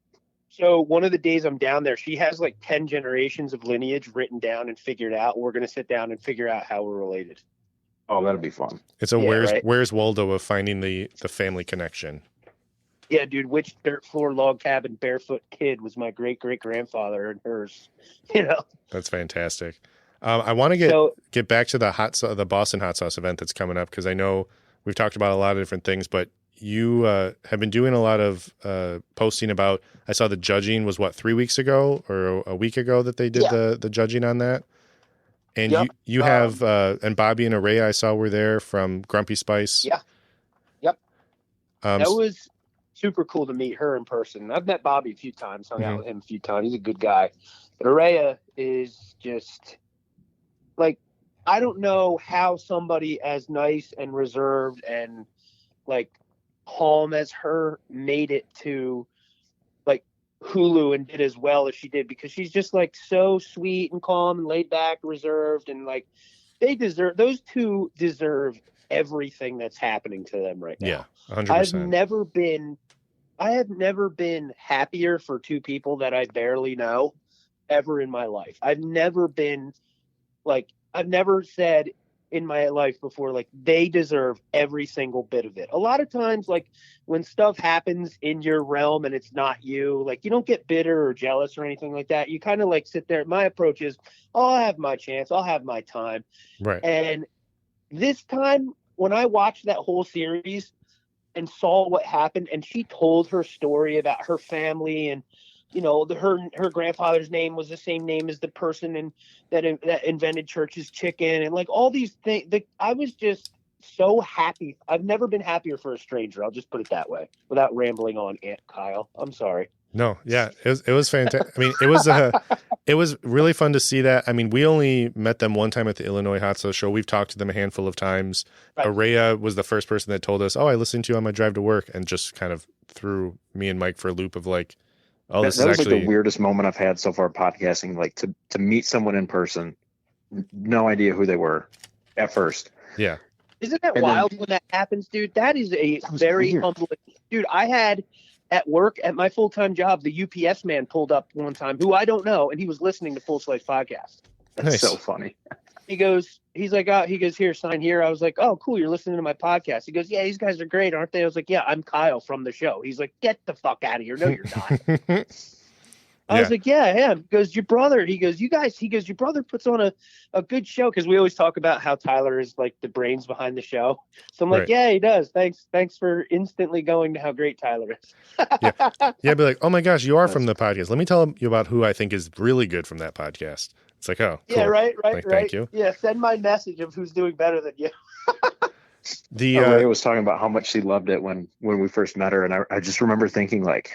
So one of the days I'm down there, she has like 10 generations of lineage written down and figured out. We're going to sit down and figure out how we're related. Oh, that'll be fun. It's a where's Waldo of finding the family connection. Yeah, dude, which dirt floor log cabin barefoot kid was my great-great-grandfather and hers, That's fantastic. I want to get back to the Boston hot sauce event that's coming up, because I know we've talked about a lot of different things, but you have been doing a lot of posting about, I saw the judging was 3 weeks ago or a week ago that they did the judging on that. And you have, and Bobby and Araya I saw were there from Grumpy Spice. Yeah. Yep. That was super cool to meet her in person. I've met Bobby a few times, hung out with him a few times. He's a good guy. But Araya is just like, I don't know how somebody as nice and reserved and like calm as her made it to like Hulu and did as well as she did, because she's just like so sweet and calm and laid back, reserved, and like those two deserve everything that's happening to them right now. Yeah, 100%. I have never been happier for two people that I barely know ever in my life. I've never said in my life before, like, they deserve every single bit of it. A lot of times, like, when stuff happens in your realm and it's not you, like, you don't get bitter or jealous or anything like that. You kind of like sit there. My approach is, I'll have my chance. I'll have my time. Right. And this time, when I watched that whole series and saw what happened, and she told her story about her family and her grandfather's name was the same name as the person that invented Church's Chicken, and like all these things. I was just so happy. I've never been happier for a stranger. I'll just put it that way, without rambling on, Aunt Kyle. I'm sorry. No, yeah, it was fantastic. I mean, it was really fun to see that. I mean, we only met them one time at the Illinois Hot Sauce Show. We've talked to them a handful of times. Right. Araya was the first person that told us, "Oh, I listened to you on my drive to work," and just kind of threw me and Mike for a loop of like, "Oh, this is actually like the weirdest moment I've had so far podcasting. Like to meet someone in person, no idea who they were at first. Yeah, isn't that wild when that happens, dude? That is a very humbling. Dude, I had. At work, at my full-time job, the UPS man pulled up one time, who I don't know, and he was listening to Full Slice podcast. That's nice. So funny. He's like, here, sign here. I was like, oh, cool, you're listening to my podcast. He goes, yeah, these guys are great, aren't they? I was like, yeah, I'm Kyle from the show. He's like, get the fuck out of here. No, you're not. I was like, yeah, I am. He goes, your brother. He goes, your brother puts on a good show. Cause we always talk about how Tyler is like the brains behind the show. So I'm like, right. Yeah, he does. Thanks for instantly going to how great Tyler is. Yeah. Be like, oh my gosh, you are from the podcast. Let me tell you about who I think is really good from that podcast. It's like, oh, cool. Yeah, right. Like, thank you. Yeah. Send my message of who's doing better than you. Ray was talking about how much she loved it when we first met her. And I just remember thinking like,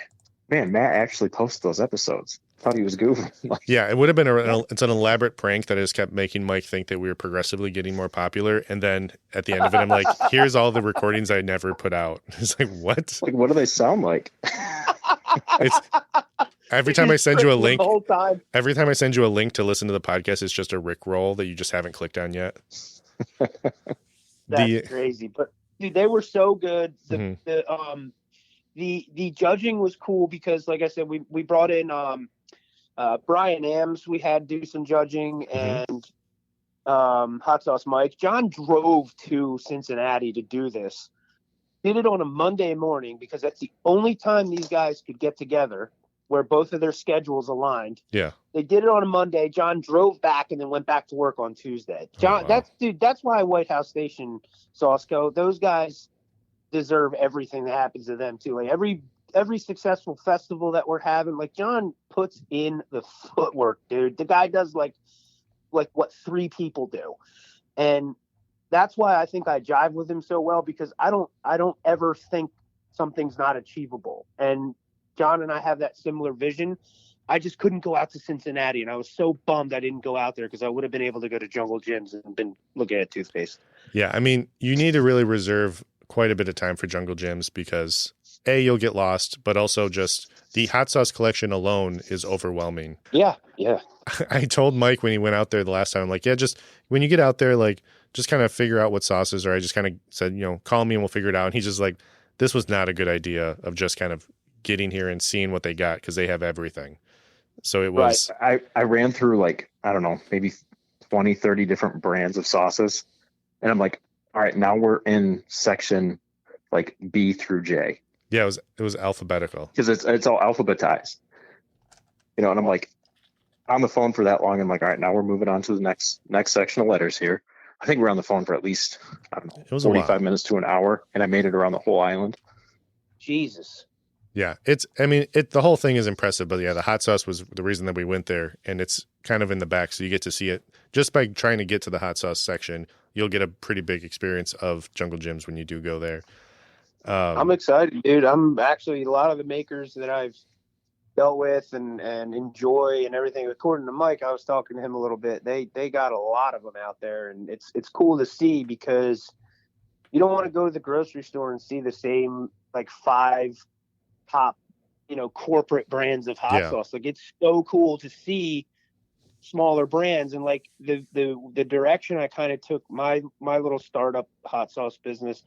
man, Matt actually posted those episodes. Thought he was goofing. Yeah, it would have been it's an elaborate prank that just kept making Mike think that we were progressively getting more popular. And then at the end of it, I'm like, here's all the recordings I never put out. It's like, what? Like, what do they sound like? It's every time I send you a link. Every time I send you a link to listen to the podcast, it's just a Rickroll that you just haven't clicked on yet. That's crazy. But dude, they were so good. The judging was cool because, like I said, we brought in Brian Ames. We had do some judging and Hot Sauce Mike. John drove to Cincinnati to do this. Did it on a Monday morning because that's the only time these guys could get together where both of their schedules aligned. Yeah. They did it on a Monday. John drove back and then went back to work on Tuesday. John, that's why White House Station Sauce Co. Those guys deserve everything that happens to them too. Like every successful festival that we're having, like John puts in the footwork, dude. The guy does like what 3 people do. And that's why I think I jive with him so well, because I don't ever think something's not achievable. And John and I have that similar vision. I just couldn't go out to Cincinnati, and I was so bummed I didn't go out there because I would have been able to go to Jungle Gyms and been looking at toothpaste. Yeah, I mean, you need to really reserve quite a bit of time for Jungle Gyms because you'll get lost, but also just the hot sauce collection alone is overwhelming. Yeah. I told Mike when he went out there the last time, I'm like, yeah, just when you get out there, like, just kind of figure out what sauces are. I just kind of said, call me and we'll figure it out. And he's just like, this was not a good idea of just kind of getting here and seeing what they got because they have everything. So it was. Right. I ran through like, I don't know, maybe 20, 30 different brands of sauces. And I'm like, all right, now we're in section like B through J. Yeah, it was alphabetical because it's all alphabetized, and I'm like on the phone for that long. I'm like, all right, now we're moving on to the next section of letters here. I think we're on the phone for at least, I don't know, it was 45 minutes to an hour, and I made it around the whole island. Jesus. Yeah, the whole thing is impressive, but yeah, the hot sauce was the reason that we went there, and it's kind of in the back, so you get to see it just by trying to get to the hot sauce section. You'll get a pretty big experience of Jungle Gyms when you do go there. I'm excited, dude. I'm actually a lot of the makers that I've dealt with and enjoy and everything. According to Mike, I was talking to him a little bit. They got a lot of them out there, and it's cool to see because you don't want to go to the grocery store and see the same like 5 top, corporate brands of hot sauce. Like it's so cool to see smaller brands, and like the direction I kind of took my little startup hot sauce business.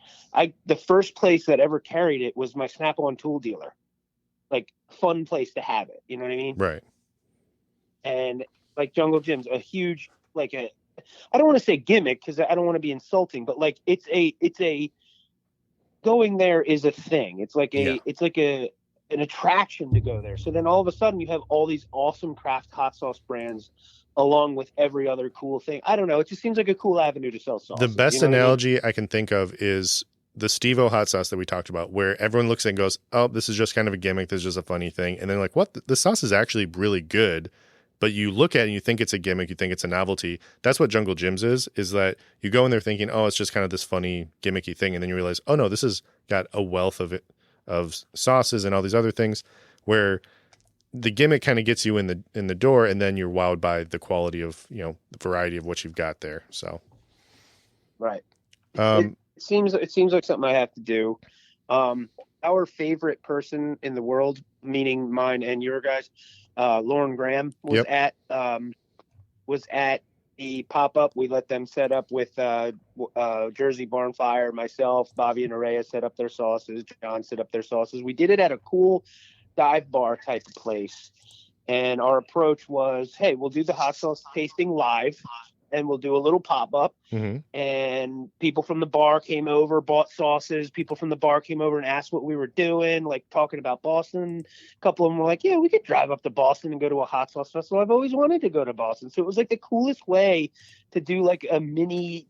The first place that ever carried it was my Snap-on tool dealer. Like fun place to have it. You know what I mean? Right. And like Jungle Gyms, a huge, like I don't want to say gimmick because I don't want to be insulting, but like it's a going there is a thing. It's like an attraction to go there. So then all of a sudden you have all these awesome craft hot sauce brands along with every other cool thing. I don't know. It just seems like a cool avenue to sell sauce. The best analogy I can think of is the Steve-O hot sauce that we talked about, where everyone looks at it and goes, oh, this is just kind of a gimmick. This is just a funny thing. And then like, what? The sauce is actually really good. But you look at it and you think it's a gimmick. You think it's a novelty. That's what Jungle Jim's is that you go in there thinking, oh, it's just kind of this funny gimmicky thing. And then you realize, oh no, this has got a wealth of sauces and all these other things where the gimmick kind of gets you in the door, and then you're wowed by the quality of, the variety of what you've got there. So. Right. It seems like something I have to do. Our favorite person in the world, meaning mine and your guys, Lauren Graham was at the pop-up. We let them set up with Jersey Barnfire, myself, Bobby and Araya set up their sauces, John set up their sauces. We did it at a cool dive bar type of place, and our approach was, hey, we'll do the hot sauce tasting live, and we'll do a little pop-up. Mm-hmm. And people from the bar came over, bought sauces. People from the bar came over and asked what we were doing, like talking about Boston. A couple of them were like, yeah, we could drive up to Boston and go to a hot sauce festival. I've always wanted to go to Boston. So it was like the coolest way to do like a mini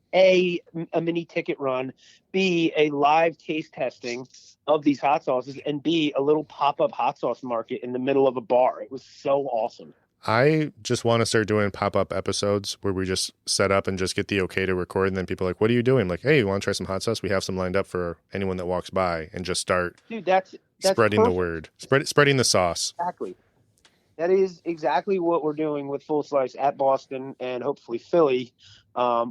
ticket run, B, a live taste testing of these hot sauces, and B, a little pop-up hot sauce market in the middle of a bar. It was so awesome. I just want to start doing pop-up episodes where we just set up and just get the okay to record, and then people are like, what are you doing? I'm like, hey, you want to try some hot sauce? We have some lined up for anyone that walks by, and just start that's spreading perfect. the word, spreading the sauce. Exactly. That is exactly what we're doing with Full Slice at Boston and hopefully Philly.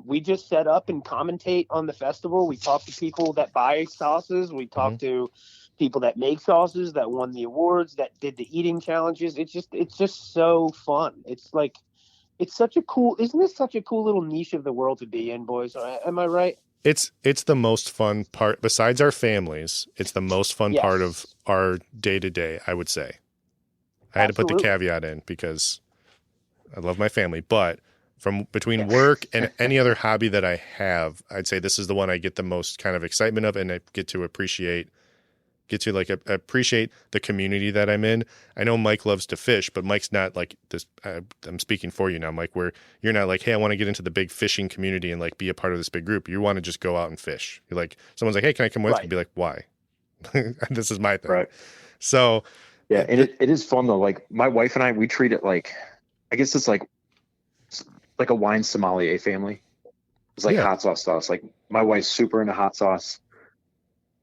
We just set up and commentate on the festival. We talk to people that buy sauces. We talk to people that make sauces, that won the awards, that did the eating challenges. It's just so fun. It's like, isn't this such a cool little niche of the world to be in, boys? Am I right? It's the most fun part, besides our families. It's the most fun part of our day to day, I would say. I had to put the caveat in because I love my family, but from between work and any other hobby that I have, I'd say this is the one I get the most kind of excitement of, and I get to appreciate the community that I'm in. I know Mike loves to fish, but Mike's not like this. I'm speaking for you now, Mike, where you're not like, hey, I want to get into the big fishing community and like be a part of this big group. You want to just go out and fish. You're like, someone's like, hey, can I come with? And be like, why? This is my thing. Right. So yeah, and it is fun though. Like my wife and I, we treat it like, I guess it's like a wine sommelier family. It's like hot sauce. Like my wife's super into hot sauce.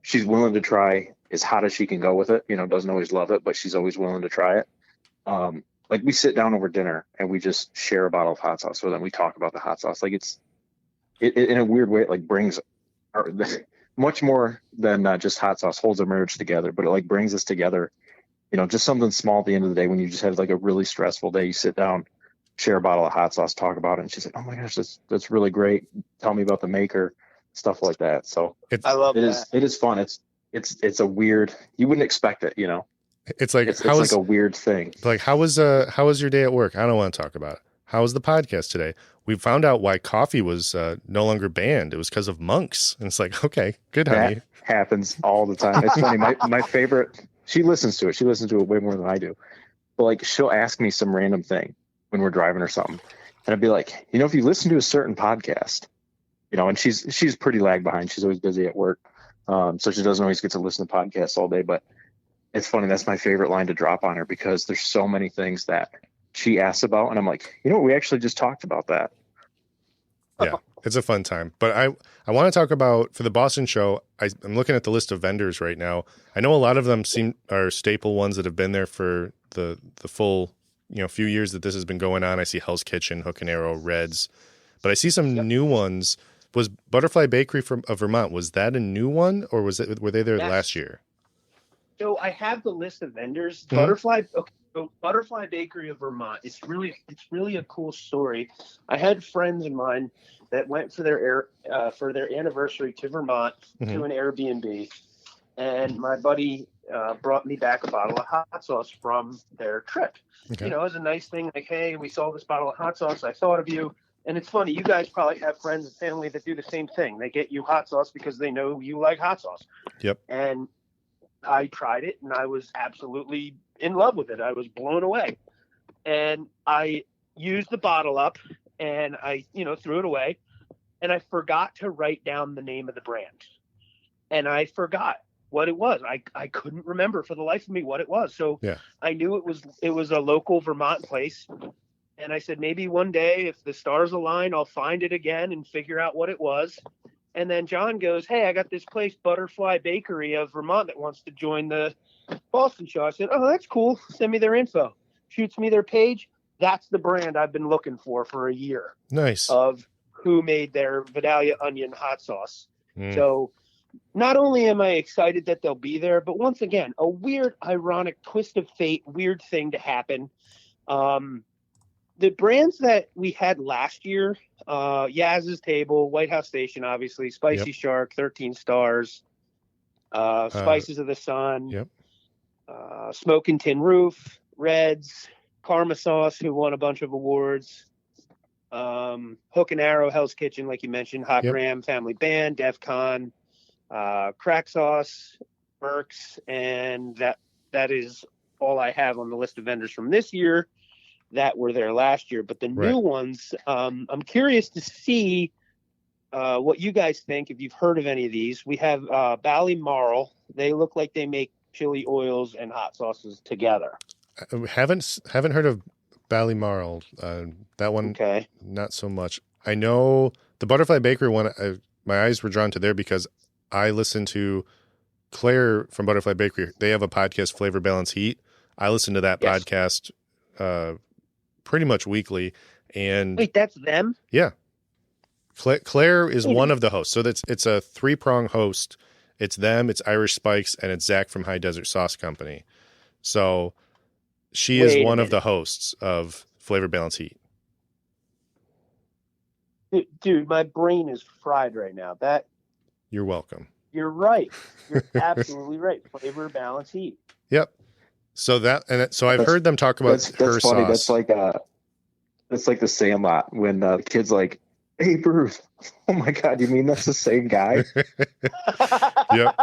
She's willing to try as hot as she can go with it. Doesn't always love it, but she's always willing to try it. Like we sit down over dinner and we just share a bottle of hot sauce with them. We talk about the hot sauce. Like it in a weird way, it like brings much more than just hot sauce holds a marriage together, but it like brings us together. Just something small at the end of the day when you just have like a really stressful day, you sit down, share a bottle of hot sauce, talk about it. And she's like, oh my gosh, that's really great. Tell me about the maker, stuff like that. So I love it. It is fun. It's a weird, you wouldn't expect it, It's like, it's like a weird thing. Like, how was your day at work? I don't want to talk about it. How was the podcast today? We found out why coffee was no longer banned. It was because of monks. And it's like, okay, good, honey. That happens all the time. It's funny. My favorite, she listens to it. She listens to it way more than I do. But like, she'll ask me some random thing when we're driving or something. And I'd be like, if you listen to a certain podcast, and she's pretty lag behind. She's always busy at work. So she doesn't always get to listen to podcasts all day, but it's funny. That's my favorite line to drop on her because there's so many things that she asks about. And I'm like, we actually just talked about that. Yeah, it's a fun time. But I want to talk about, for the Boston show, I'm looking at the list of vendors right now. I know a lot of them are staple ones that have been there for the full, few years that this has been going on. I see Hell's Kitchen, Hook and Arrow, Reds, but I see some new ones. Was Butterfly Bakery of Vermont, was that a new one, or were they there last year? So I have the list of vendors. Mm-hmm. Butterfly Bakery of Vermont. It's really a cool story. I had friends of mine that went for their anniversary to Vermont to an Airbnb, and my buddy brought me back a bottle of hot sauce from their trip. Okay. It was a nice thing. Like, hey, we saw this bottle of hot sauce. I thought of you. And it's funny, you guys probably have friends and family that do the same thing. They get you hot sauce because they know you like hot sauce. Yep. And I tried it, and I was absolutely in love with it. I was blown away. And I used the bottle up, and I, threw it away. And I forgot to write down the name of the brand. and I forgot what it was. I couldn't remember for the life of me what it was. So Yeah. I knew it was a local Vermont place. And I said, maybe one day if the stars align, I'll find it again and figure out what it was. And then John goes, hey, I got this place, Butterfly Bakery of Vermont, that wants to join the Boston show. I said, oh, that's cool. Send me their info. Shoots me their page. That's the brand I've been looking for a year. Nice. Of who made their Vidalia onion hot sauce. So not only am I excited that they'll be there, but once again, a weird, ironic twist of fate, weird thing to happen. The brands that we had last year, Yaz's Table, White House Station, obviously, Spicy Shark, 13 Stars, Spices of the Sun, Smokin' Tin Roof, Reds, Karma Sauce, who won a bunch of awards, Hook and Arrow, Hell's Kitchen, like you mentioned, Hot Ram, Family Band, Def Con, Crack Sauce, Mercs, and that is all I have on the list of vendors from this year that were there last year. But the new ones, I'm curious to see what you guys think, if you've heard of any of these. We have Ballymarl. They look like they make chili oils and hot sauces together. Haven't heard of Ballymarl. That one, not so much. I know the Butterfly Bakery one. My eyes were drawn to there because I listened to Claire from Butterfly Bakery. They have a podcast, Flavor Balance Heat. I listen to that podcast pretty much weekly. And wait, that's them? Yeah. Claire is one of the hosts. So it's a 3-prong host. It's them, it's Irish Spikes, and it's Zach from High Desert Sauce Company. So she is one of the hosts of Flavor Balance Heat. Dude, my brain is fried right now. You're welcome. You're right. You're absolutely right. Flavor Balance Heat. Yep. So I've heard them talk about her funny. sauce. That's like the Sandlot when the kid's like, "Hey, Bruce, oh my God, you mean that's the same guy?" Yep.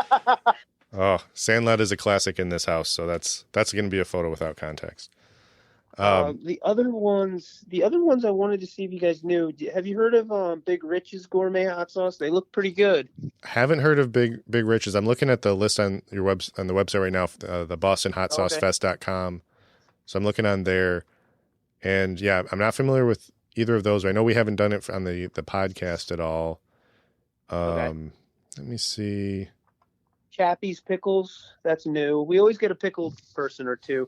Oh, Sandlot is a classic in this house, so that's going to be a photo without context. The other ones I wanted to see if you guys knew. Have you heard of Big Rich's gourmet hot sauce? They look pretty good. Haven't heard of Big Rich's. I'm looking at the list on the website right now, the BostonHotSauceFest.com. So I'm looking on there, and yeah, I'm not familiar with either of those. I know we haven't done it on the podcast at all. Let me see. Chappie's Pickles, that's new. We always get a pickled person or two.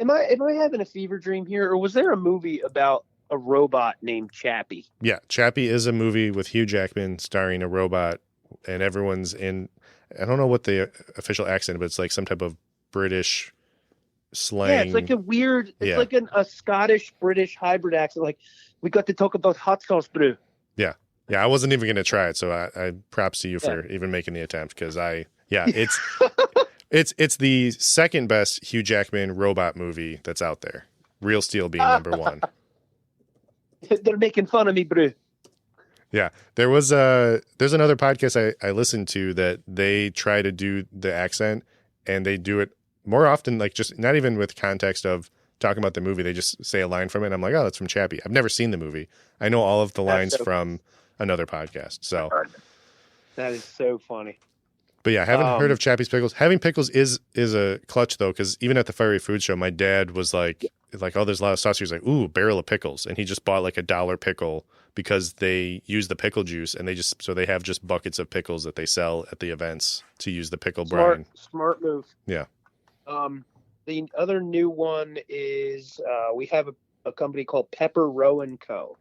Am I having a fever dream here, or was there a movie about a robot named Chappie? Yeah, Chappie is a movie with Hugh Jackman starring a robot, and everyone's in. I don't know what the official accent, but it's like some type of British slang. Yeah, it's like a weird. It's like a Scottish British hybrid accent. Like, we got to talk about hot sauce brew. Yeah, I wasn't even going to try it, so I props to you for even making the attempt, because it's. It's the second best Hugh Jackman robot movie that's out there. Real Steel being number one. They're making fun of me, bro. Yeah, there's another podcast I listened to that they try to do the accent, and they do it more often, like just not even with context of talking about the movie. They just say a line from it, and I'm like, oh, that's from Chappie. I've never seen the movie. I know all of the lines from another podcast. So that is so funny. But yeah, I haven't heard of Chappie's Pickles. Having pickles is a clutch, though, because even at the Fiery Food Show, my dad was like, oh, there's a lot of sauce. He was like, ooh, barrel of pickles. And he just bought like $1 pickle because they use the pickle juice, and they have just buckets of pickles that they sell at the events to use the pickle brine. Smart move. Yeah. The other new one is we have a company called Pepper Row & Co.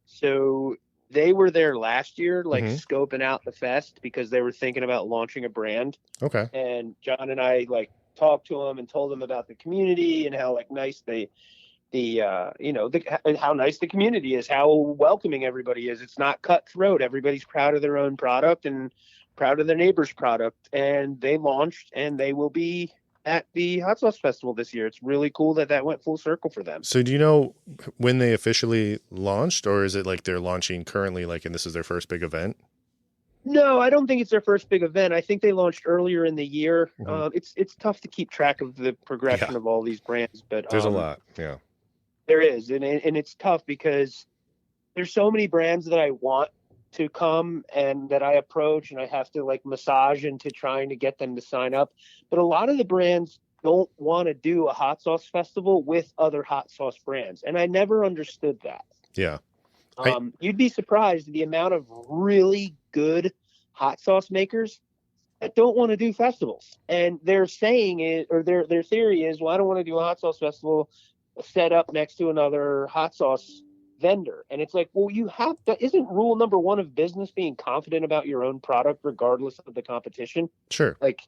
So they were there last year, like scoping out the fest because they were thinking about launching a brand. Okay. And John and I talked to them and told them about the community and how nice how nice the community is, how welcoming everybody is. It's not cutthroat. Everybody's proud of their own product and proud of their neighbor's product. And they launched, and they will be at the Hot Sauce Festival this year. It's really cool that went full circle for them. So do you know when they officially launched, or is it like they're launching currently, and this is their first big event? No, I don't think it's their first big event. I think they launched earlier in the year. It's tough to keep track of the progression of all these brands, but there's a lot. Yeah, there is. And it's tough because there's so many brands that I want to come and that I approach, and I have to like massage into trying to get them to sign up. But a lot of the brands don't want to do a hot sauce festival with other hot sauce brands. And I never understood that. Yeah. You'd be surprised the amount of really good hot sauce makers that don't want to do festivals. And they're saying it, or their theory is, well, I don't want to do a hot sauce festival set up next to another hot sauce vendor. And it's like, well, you have to, isn't rule number one of business being confident about your own product regardless of the competition? Sure. Like,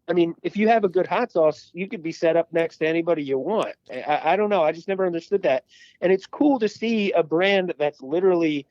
I mean, if you have a good hot sauce, you could be set up next to anybody you want. I don't know. I just never understood that. And it's cool to see a brand that's literally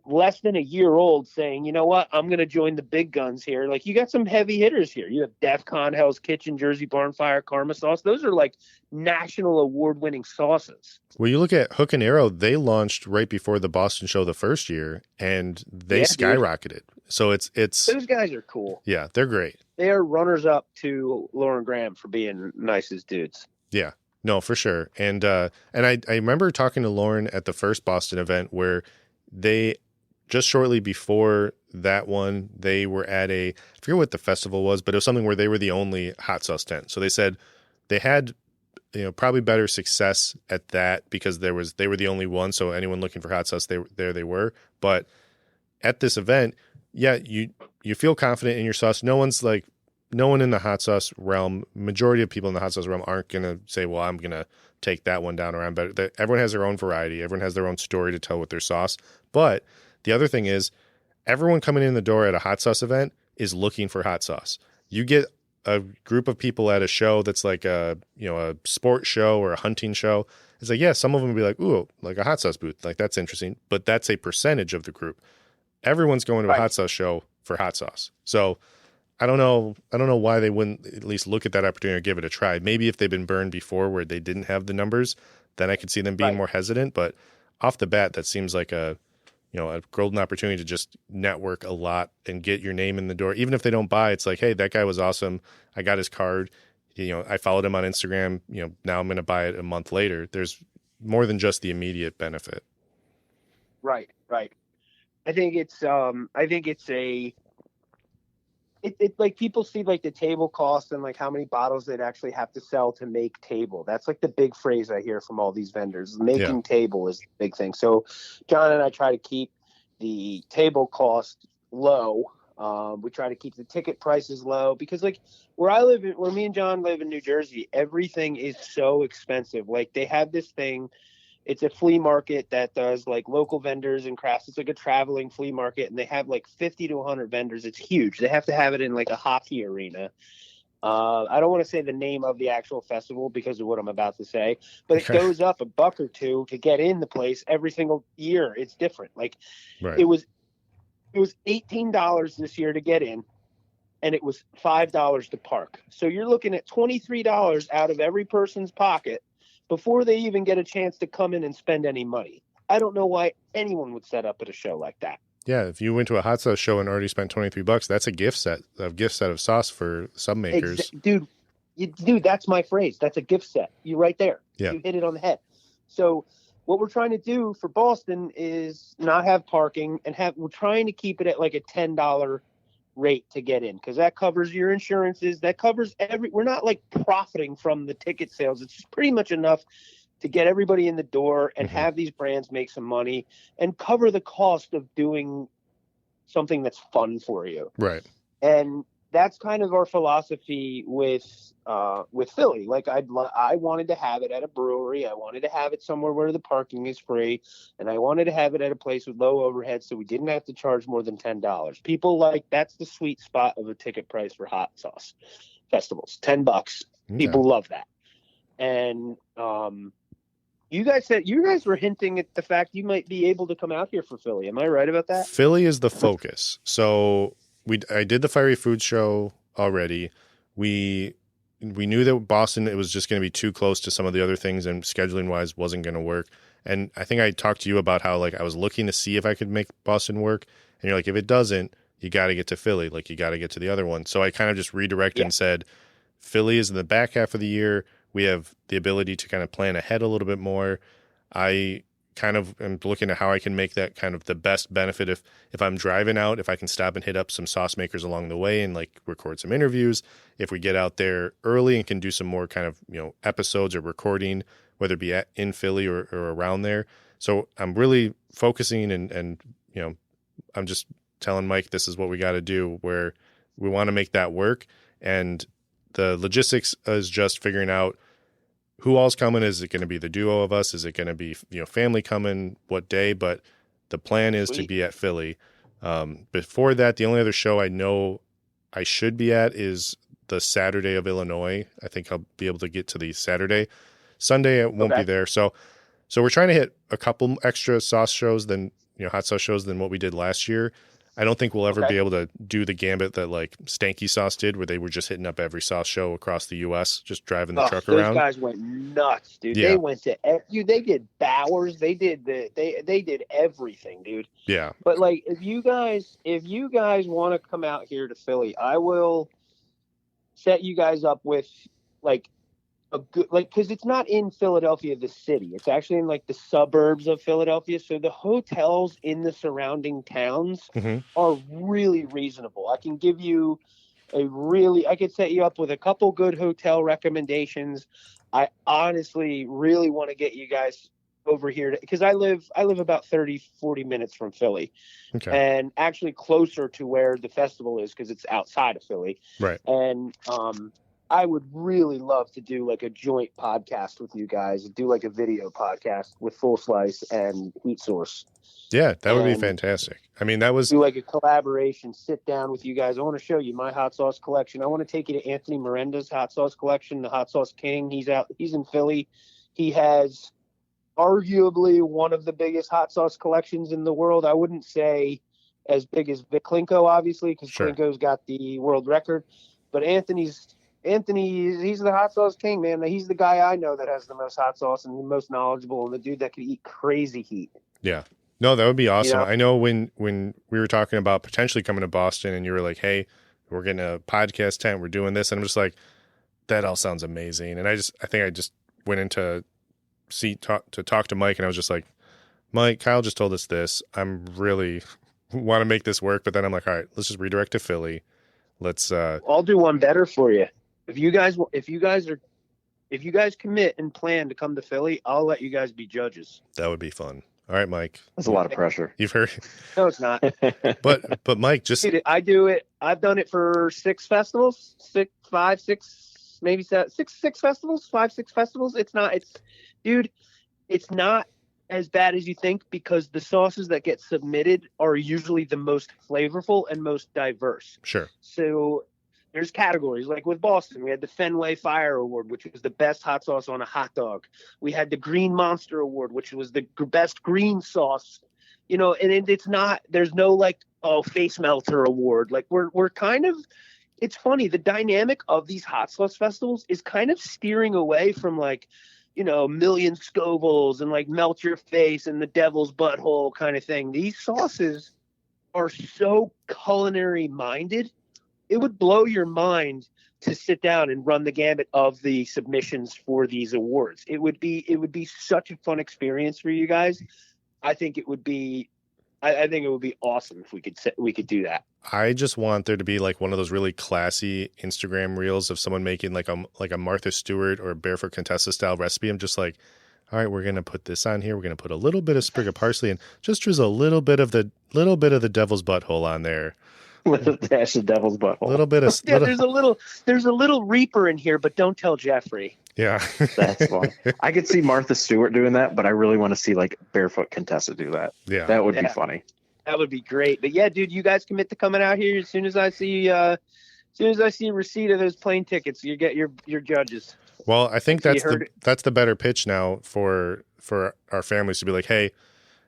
less than a year old saying, you know what, I'm going to join the big guns here. Like, you got some heavy hitters here. You have DEF CON, Hell's Kitchen, Jersey Barnfire, Karma Sauce. Those are like national award-winning sauces. Well, you look at Hook and Arrow, they launched right before the Boston show the first year, and they skyrocketed. Dude. So it's those guys are cool. Yeah, they're great. They are runners up to Lauren Graham for being nice as dudes. Yeah, no, for sure. And I remember talking to Lauren at the first Boston event where they just shortly before that one, they were at I forget what the festival was, but it was something where they were the only hot sauce tent. So they said they had, probably better success at that because they were the only one. So anyone looking for hot sauce, they were. But at this event, yeah, you feel confident in your sauce. No one in the hot sauce realm, majority of people in the hot sauce realm aren't going to say, well, I'm going to take that one down around better. Everyone has their own variety. Everyone has their own story to tell with their sauce. But the other thing is everyone coming in the door at a hot sauce event is looking for hot sauce. You get a group of people at a show that's like a sport show or a hunting show. It's like, yeah, some of them will be like, ooh, like a hot sauce booth. Like, that's interesting. But that's a percentage of the group. Everyone's going to a hot sauce show for hot sauce. So I don't know why they wouldn't at least look at that opportunity or give it a try. Maybe if they've been burned before where they didn't have the numbers, then I could see them being more hesitant. But off the bat, that seems like a golden opportunity to just network a lot and get your name in the door. Even if they don't buy, it's like, hey, that guy was awesome. I got his card. I followed him on Instagram. Now I'm going to buy it a month later. There's more than just the immediate benefit. Right. I think it's like people see like the table cost and like how many bottles they'd actually have to sell to make table. That's like the big phrase I hear from all these vendors. Making table is the big thing. So John and I try to keep the table cost low. We try to keep the ticket prices low because like where me and John live in New Jersey, everything is so expensive. Like they have this thing. It's a flea market that does like local vendors and crafts. It's like a traveling flea market, and they have like 50 to 100 vendors. It's huge. They have to have it in like a hockey arena. I don't want to say the name of the actual festival because of what I'm about to say, but it goes up $1 or $2 to get in the place every single year. It's different. Like it was $18 this year to get in, and it was $5 to park. So you're looking at $23 out of every person's pocket before they even get a chance to come in and spend any money. I don't know why anyone would set up at a show like that. Yeah, if you went to a hot sauce show and already spent $23, that's a gift set of sauce for some makers. Dude, that's my phrase. That's a gift set. You right there. Yeah. You hit it on the head. So what we're trying to do for Boston is not have parking and we're trying to keep it at like a $10 rate to get in, because that covers your insurances, that covers we're not like profiting from the ticket sales. It's just pretty much enough to get everybody in the door and have these brands make some money and cover the cost of doing something that's fun for you. Right. And that's kind of our philosophy with Philly. Like I wanted to have it at a brewery. I wanted to have it somewhere where the parking is free, and I wanted to have it at a place with low overhead so we didn't have to charge more than $10. People that's the sweet spot of a ticket price for hot sauce festivals. $10. Okay. People love that. And you guys were hinting at the fact you might be able to come out here for Philly. Am I right about that? Philly is the focus. So I did the Fiery Food Show already. We knew that Boston, it was just going to be too close to some of the other things, and scheduling wise wasn't going to work. And I think I talked to you about how like I was looking to see if I could make Boston work, and you're like, if it doesn't, you got to get to Philly. Like you got to get to the other one. So I kind of just redirected and said, Philly is in the back half of the year. We have the ability to kind of plan ahead a little bit more. I kind of am looking at how I can make that kind of the best benefit if I'm driving out, if I can stop and hit up some sauce makers along the way and like record some interviews. If we get out there early and can do some more kind of, episodes or recording, whether it be in Philly or around there. So I'm really focusing and I'm just telling Mike, this is what we got to do, where we want to make that work. And the logistics is just figuring out who all's coming. Is it going to be the duo of us? Is it going to be, family coming? What day? But the plan is to be at Philly. Before that, the only other show I know I should be at is the Saturday of Illinois. I think I'll be able to get to the Saturday. Sunday, I won't be there. So we're trying to hit a couple extra sauce shows than, hot sauce shows than what we did last year. I don't think we'll ever be able to do the gambit that like Stanky Sauce did, where they were just hitting up every sauce show across the U.S., just driving the truck around. Those guys went nuts, dude. Yeah. They went to they did Bowers, they did they did everything, dude. Yeah. But like, if you guys want to come out here to Philly, I will set you guys up with like a good, like, because it's not in Philadelphia, the city. It's actually in like the suburbs of Philadelphia. So the hotels in the surrounding towns are really reasonable. I can give you I could set you up with a couple good hotel recommendations. I honestly really want to get you guys over here because I live about 30-40 minutes from Philly, and actually closer to where the festival is because it's outside of Philly. Right. And I would really love to do like a joint podcast with you guys, do like a video podcast with Full Slice and Heat Source. Yeah, that would be fantastic. I mean, that was do like a collaboration, sit down with you guys. I want to show you my hot sauce collection. I want to take you to Anthony Miranda's hot sauce collection, the Hot Sauce King. He's in Philly. He has arguably one of the biggest hot sauce collections in the world. I wouldn't say as big as Vic Klinko, obviously, because Klinko's got the world record, but Anthony, he's the hot sauce king, man. He's the guy I know that has the most hot sauce and the most knowledgeable, and the dude that can eat crazy heat. Yeah. No, that would be awesome. I know when we were talking about potentially coming to Boston and you were like, hey, we're getting a podcast tent, we're doing this. And I'm just like, that all sounds amazing. And I think I just went into to talk to Mike, and I was just like, Mike, Kyle just told us this. I'm really want to make this work. But then I'm like, all right, let's just redirect to Philly. Let's I'll do one better for you. If you guys commit and plan to come to Philly, I'll let you guys be judges. That would be fun. All right, Mike. That's a lot of pressure. You've heard. No, it's not. But Mike, just I do it. I've done it for 6 festivals, 6 festivals, 5-6 festivals. It's not as bad as you think, because the sauces that get submitted are usually the most flavorful and most diverse. Sure. So there's categories, like with Boston, we had the Fenway Fire Award, which was the best hot sauce on a hot dog. We had the Green Monster Award, which was the best green sauce, and it's not, there's no like, face melter award. Like we're kind of, it's funny. The dynamic of these hot sauce festivals is kind of steering away from like, Million Scovilles and like melt your face and the devil's butthole kind of thing. These sauces are so culinary minded. It would blow your mind to sit down and run the gambit of the submissions for these awards. It would be such a fun experience for you guys. I think it would be awesome if we could do that. I just want there to be like one of those really classy Instagram reels of someone making like a Martha Stewart or a Barefoot Contessa style recipe. I'm just like, all right, we're gonna put this on here. We're gonna put a little bit of sprig of parsley and just drizzle a little bit of the devil's butthole on there. With a dash of devil's butthole. A little bit of there's a little Reaper in here, but don't tell Jeffrey. Yeah. That's fun. I could see Martha Stewart doing that, but I really want to see like Barefoot Contessa do that. Yeah. That would be funny. That would be great. But yeah, dude, you guys commit to coming out here as soon as I see a receipt of those plane tickets, you get your judges. Well, I think that's the better pitch now for our families to be like, hey,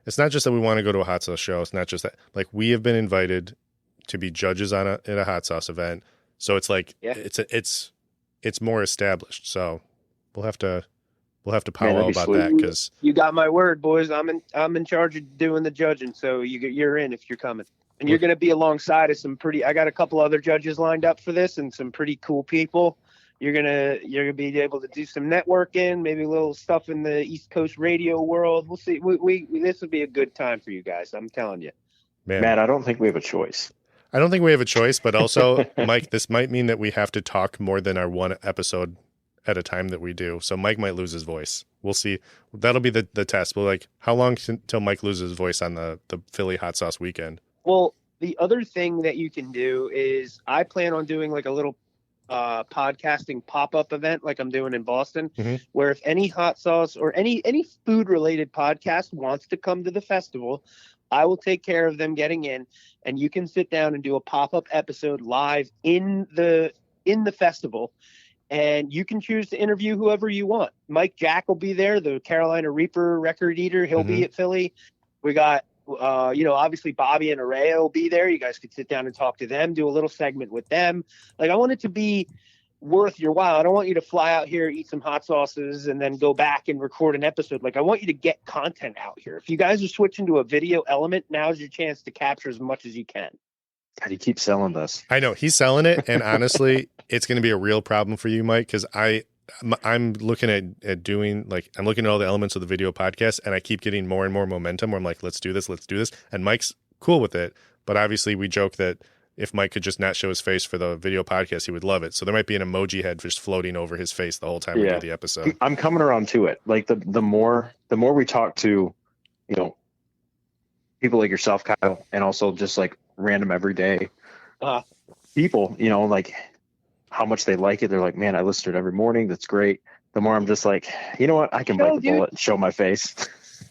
it's not just that we want to go to a hot sauce show. It's not just that, like, we have been invited to be judges at a hot sauce event. So it's like, it's more established. So we'll have to powwow about that, because you got my word, boys. I'm in charge of doing the judging. So you're in if you're coming, and you're going to be alongside of I got a couple other judges lined up for this and some pretty cool people. You're gonna be able to do some networking, maybe a little stuff in the East Coast radio world. We'll see. We this would be a good time for you guys. I'm telling you. Man, Matt, I don't think we have a choice. I don't think we have a choice, but also, Mike, this might mean that we have to talk more than our one episode at a time that we do. So Mike might lose his voice. We'll see. That'll be the test. Well, like, how long till Mike loses his voice on the Philly hot sauce weekend? Well, the other thing that you can do is I plan on doing like a little podcasting pop-up event like I'm doing in Boston, where if any hot sauce or any food related podcast wants to come to the festival, I will take care of them getting in, and you can sit down and do a pop-up episode live in the festival, and you can choose to interview whoever you want. Mike Jack will be there, the Carolina Reaper record eater. He'll be at Philly. We got obviously Bobby and Araya will be there. You guys could sit down and talk to them, do a little segment with them. Like, I want it to be worth your while. I don't want you to fly out here, eat some hot sauces, and then go back and record an episode. Like, I want you to get content out here. If you guys are switching to a video element, now's your chance to capture as much as you can. How do you keep selling this? I know he's selling it, and honestly, it's going to be a real problem for you, Mike, because I'm looking at doing, like, I'm looking at all the elements of the video podcast, and I keep getting more and more momentum where I'm like, let's do this. And Mike's cool with it. But obviously we joke that if Mike could just not show his face for the video podcast, he would love it. So there might be an emoji head just floating over his face the whole time we do the episode. I'm coming around to it. Like the more we talk to, people like yourself, Kyle, and also just like random everyday people, like how much they like it. They're like, man, I listen to it every morning. That's great. The more I'm just like, you know what? I can bite the bullet and show my face.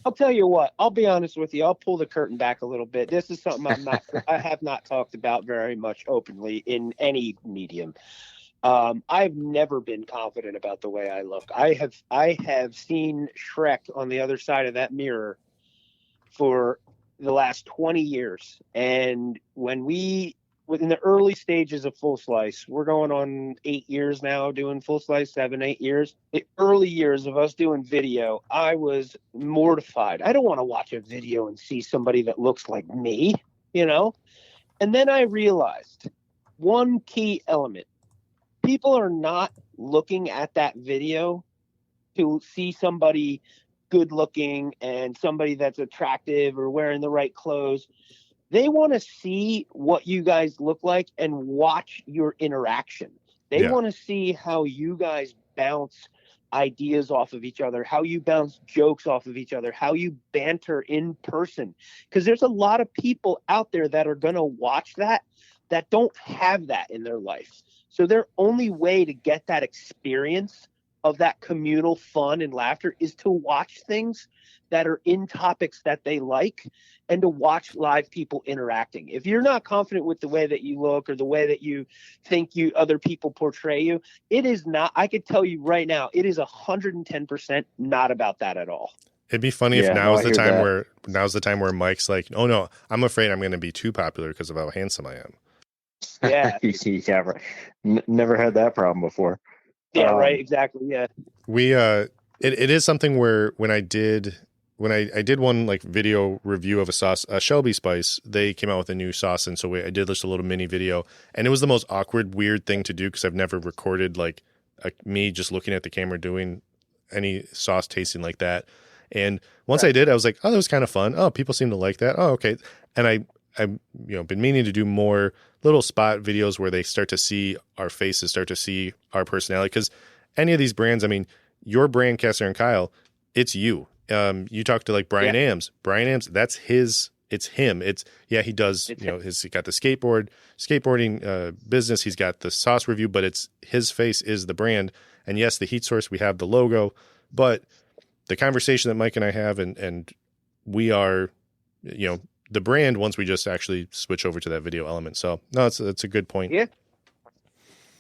I'll tell you what, I'll be honest with you. I'll pull the curtain back a little bit. This is something I have not talked about very much openly in any medium. I've never been confident about the way I look. I have seen Shrek on the other side of that mirror for the last 20 years. And within the early stages of Full Slice, we're going on 8 years now doing Full Slice, 7-8 years. The early years of us doing video, I was mortified. I don't want to watch a video and see somebody that looks like me, And then I realized one key element. People are not looking at that video to see somebody good looking and somebody that's attractive or wearing the right clothes. They want to see what you guys look like and watch your interaction. They want to see how you guys bounce ideas off of each other, how you bounce jokes off of each other, how you banter in person. Because there's a lot of people out there that are going to watch that don't have that in their life. So their only way to get that experience of that communal fun and laughter is to watch things that are in topics that they like and to watch live people interacting. If you're not confident with the way that you look or the way that you think other people portray you, it is not, I could tell you right now, it is 110% not about that at all. It'd be funny if now's the time where Mike's like, oh no, I'm afraid I'm going to be too popular because of how handsome I am. Yeah. Never had that problem before. Yeah, right. Exactly. Yeah. We, it is something where when I did one like video review of a sauce, Shelby Spice, they came out with a new sauce. And so I did just a little mini video, and it was the most awkward, weird thing to do because I've never recorded like me just looking at the camera doing any sauce tasting like that. And once I did, I was like, oh, that was kind of fun. Oh, people seem to like that. Oh, okay. And I've been meaning to do more little spot videos where they start to see our faces, start to see our personality. Because any of these brands, I mean, your brand, Kessler and Kyle, it's you. You talk to like Brian Ams. Brian Ams, that's his. It's him. He does. He got the skateboarding business. He's got the sauce review, but it's his face is the brand. And yes, the heat source, we have the logo, but the conversation that Mike and I have, and we are, the brand once we just actually switch over to that video element. So no, it's a good point. Yeah.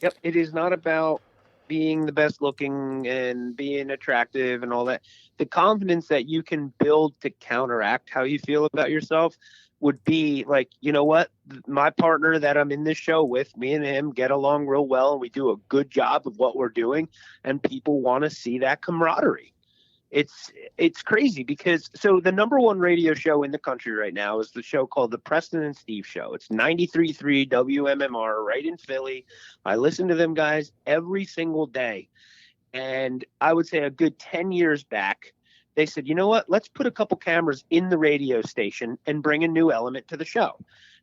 Yep. It is not about being the best looking and being attractive and all that. The confidence that you can build to counteract how you feel about yourself would be like, you know what? My partner that I'm in this show with, me and him get along real well, and we do a good job of what we're doing, and people want to see that camaraderie. it's crazy because so the number one radio show in the country right now is the show called the Preston and Steve Show. It's 93.3 WMMR right in Philly. I listen to them guys every single day. And I would say a good 10 years back, they said, you know what, let's put a couple cameras in the radio station and bring a new element to the show.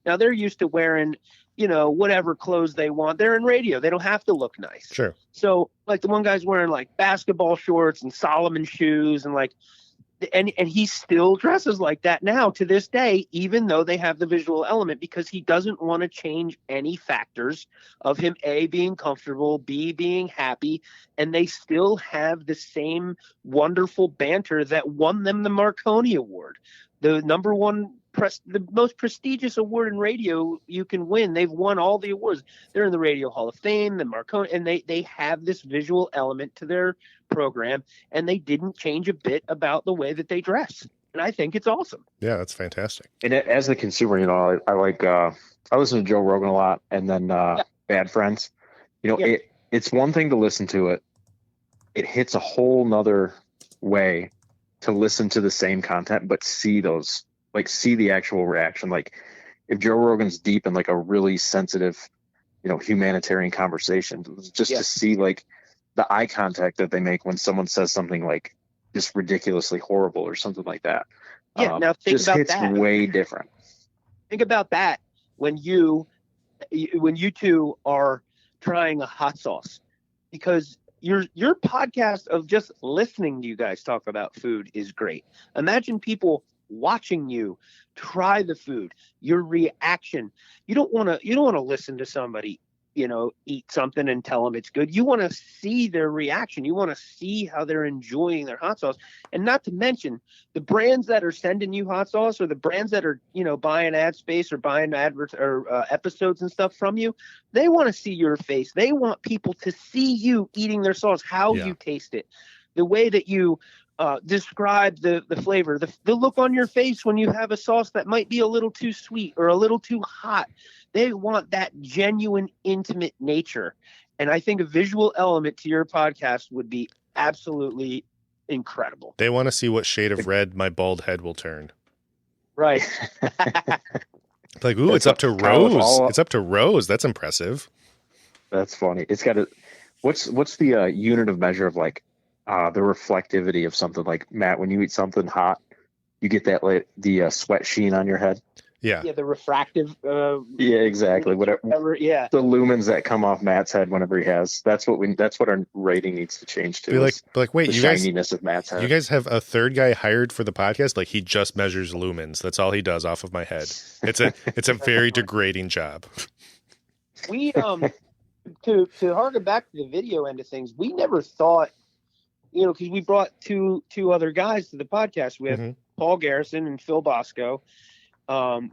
Now they're used to wearing, whatever clothes they want. They're in radio. They don't have to look nice. Sure. So like the one guy's wearing like basketball shorts and Solomon shoes and he still dresses like that now to this day, even though they have the visual element, because he doesn't want to change any factors of him, A, being comfortable, B, being happy. And they still have the same wonderful banter that won them the Marconi Award, the number one the most prestigious award in radio you can win. They've won all the awards. They're in the Radio Hall of Fame, the Marconi, and they have this visual element to their program, and they didn't change a bit about the way that they dress. And I think it's awesome. Yeah, that's fantastic. And as a consumer, I like I listen to Joe Rogan a lot, and then Bad Friends. It's one thing to listen to it. It hits a whole nother way to listen to the same content, but see the actual reaction. Like if Joe Rogan's deep in like a really sensitive, humanitarian conversation, just to see like the eye contact that they make when someone says something like just ridiculously horrible or something like that. Yeah. Now think just about hits that. Way different. Think about that when you two are trying a hot sauce, because your podcast of just listening to you guys talk about food is great. Imagine people watching you try the food, your reaction. You don't want to listen to somebody, eat something and tell them it's good. You want to see their reaction. You want to see how they're enjoying their hot sauce. And not to mention the brands that are sending you hot sauce, or the brands that are, buying ad space or buying adverts or episodes and stuff from you. They want to see your face. They want people to see you eating their sauce, how you taste it, the way that you describe the flavor, the look on your face when you have a sauce that might be a little too sweet or a little too hot. They want that genuine, intimate nature. And I think a visual element to your podcast would be absolutely incredible. They want to see what shade of red my bald head will turn. Right. Like, ooh, it's up to rose. It's up to rose. That's impressive. That's funny. It's got what's the unit of measure of like the reflectivity of something? Like, Matt, when you eat something hot, you get that the sweat sheen on your head. Yeah. Yeah, the refractive. Yeah, exactly. Whatever. Yeah. The lumens that come off Matt's head whenever he has. That's what our rating needs to change to. Be like, wait, the shininess of Matt's head. You guys have a third guy hired for the podcast? Like, he just measures lumens. That's all he does off of my head. It's a very degrading job. We to harken back to the video end of things, we never thought, because we brought two other guys to the podcast. We have Paul Garrison and Phil Bosco.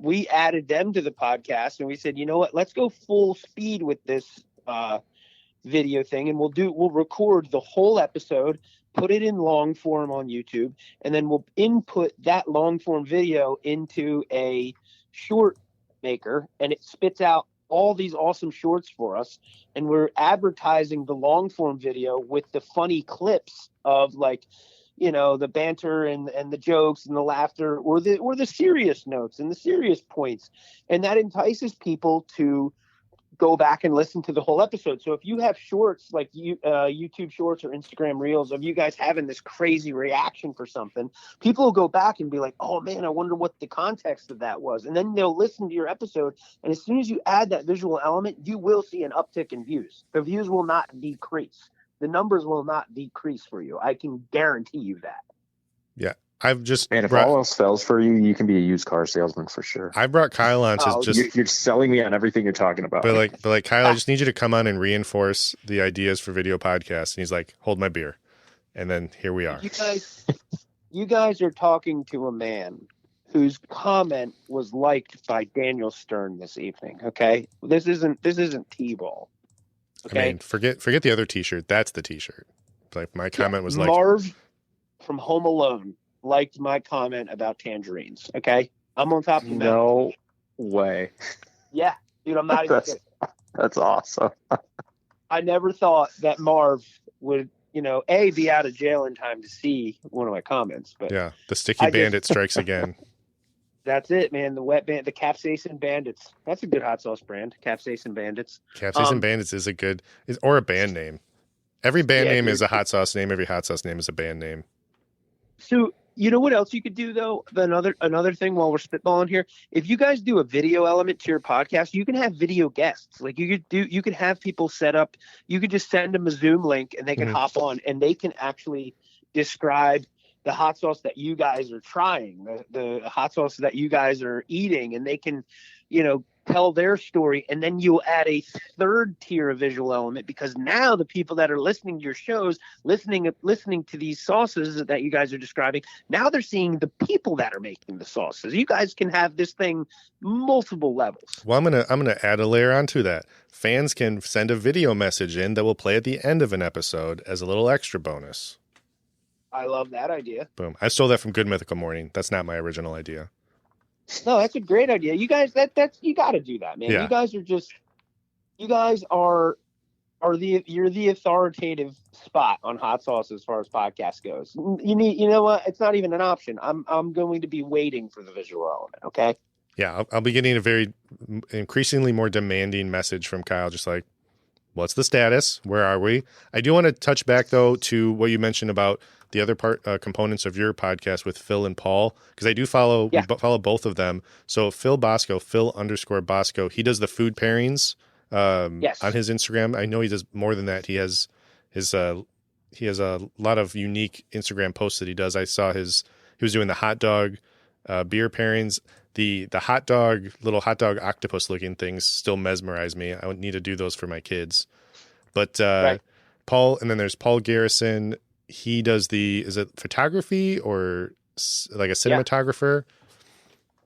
We added them to the podcast, and we said, you know what, let's go full speed with this video thing, and we'll record the whole episode, put it in long form on YouTube, and then we'll input that long form video into a short maker, and it spits out all these awesome shorts for us. And we're advertising the long form video with the funny clips of the banter and the jokes and the laughter, or the serious notes and the serious points. And that entices people to go back and listen to the whole episode. So if you have shorts like YouTube shorts or Instagram reels of you guys having this crazy reaction for something, people will go back and be like, oh man, I wonder what the context of that was. And then they'll listen to your episode. And as soon as you add that visual element, you will see an uptick in views. The views will not decrease. The numbers will not decrease for you. I can guarantee you that. Yeah. And if all else fails for you, you can be a used car salesman for sure. I brought Kyle on to you're selling me on everything you're talking about. But like Kyle, I just need you to come on and reinforce the ideas for video podcasts. And he's like, hold my beer. And then here we are. You guys are talking to a man whose comment was liked by Daniel Stern this evening. Okay. This isn't T-ball. Okay. I mean, forget the other t-shirt. That's the t-shirt. Like, my comment was like, Marv from Home Alone liked my comment about tangerines. Okay, I'm on top of the mountain. No way. Yeah, dude, I'm not even kidding. That's awesome. I never thought that Marv would, A, be out of jail in time to see one of my comments. But yeah, the sticky bandit strikes again. That's it, man. The wet band, the Capsaicin Bandits. That's a good hot sauce brand. Capsaicin Bandits. Capsaicin Bandits is a good, or a band name. Every band name is a hot sauce name. Every hot sauce name is a band name. So you know what else you could do though? Another thing while we're spitballing here, if you guys do a video element to your podcast, you can have video guests. Like you could have people set up. You could just send them a Zoom link and they can hop on and they can actually describe the hot sauce that you guys are trying, the hot sauce that you guys are eating, and they can, tell their story. And then you'll add a third tier of visual element, because now the people that are listening to your shows, listening to these sauces that you guys are describing, now they're seeing the people that are making the sauces. You guys can have this thing multiple levels. Well, I'm gonna add a layer onto that. Fans can send a video message in that will play at the end of an episode as a little extra bonus. I love that idea. Boom. I stole that from Good Mythical Morning. That's not my original idea. No, that's a great idea. You guys, that's you got to do that, man. Yeah. You guys are you're the authoritative spot on hot sauce as far as podcast goes. You know what? It's not even an option. I'm going to be waiting for the visual element. Okay. Yeah, I'll be getting a very increasingly more demanding message from Kyle, just like, what's the status? Where are we? I do want to touch back though to what you mentioned about the other components of your podcast with Phil and Paul, because I do follow both of them. So Phil _Bosco, he does the food pairings on his Instagram. I know he does more than that. He has a lot of unique Instagram posts that he does. I saw he was doing the hot dog beer pairings. The little hot dog octopus looking things still mesmerize me. I would need to do those for my kids. But Paul, and then there's Paul Garrison. He does is it photography or like a cinematographer?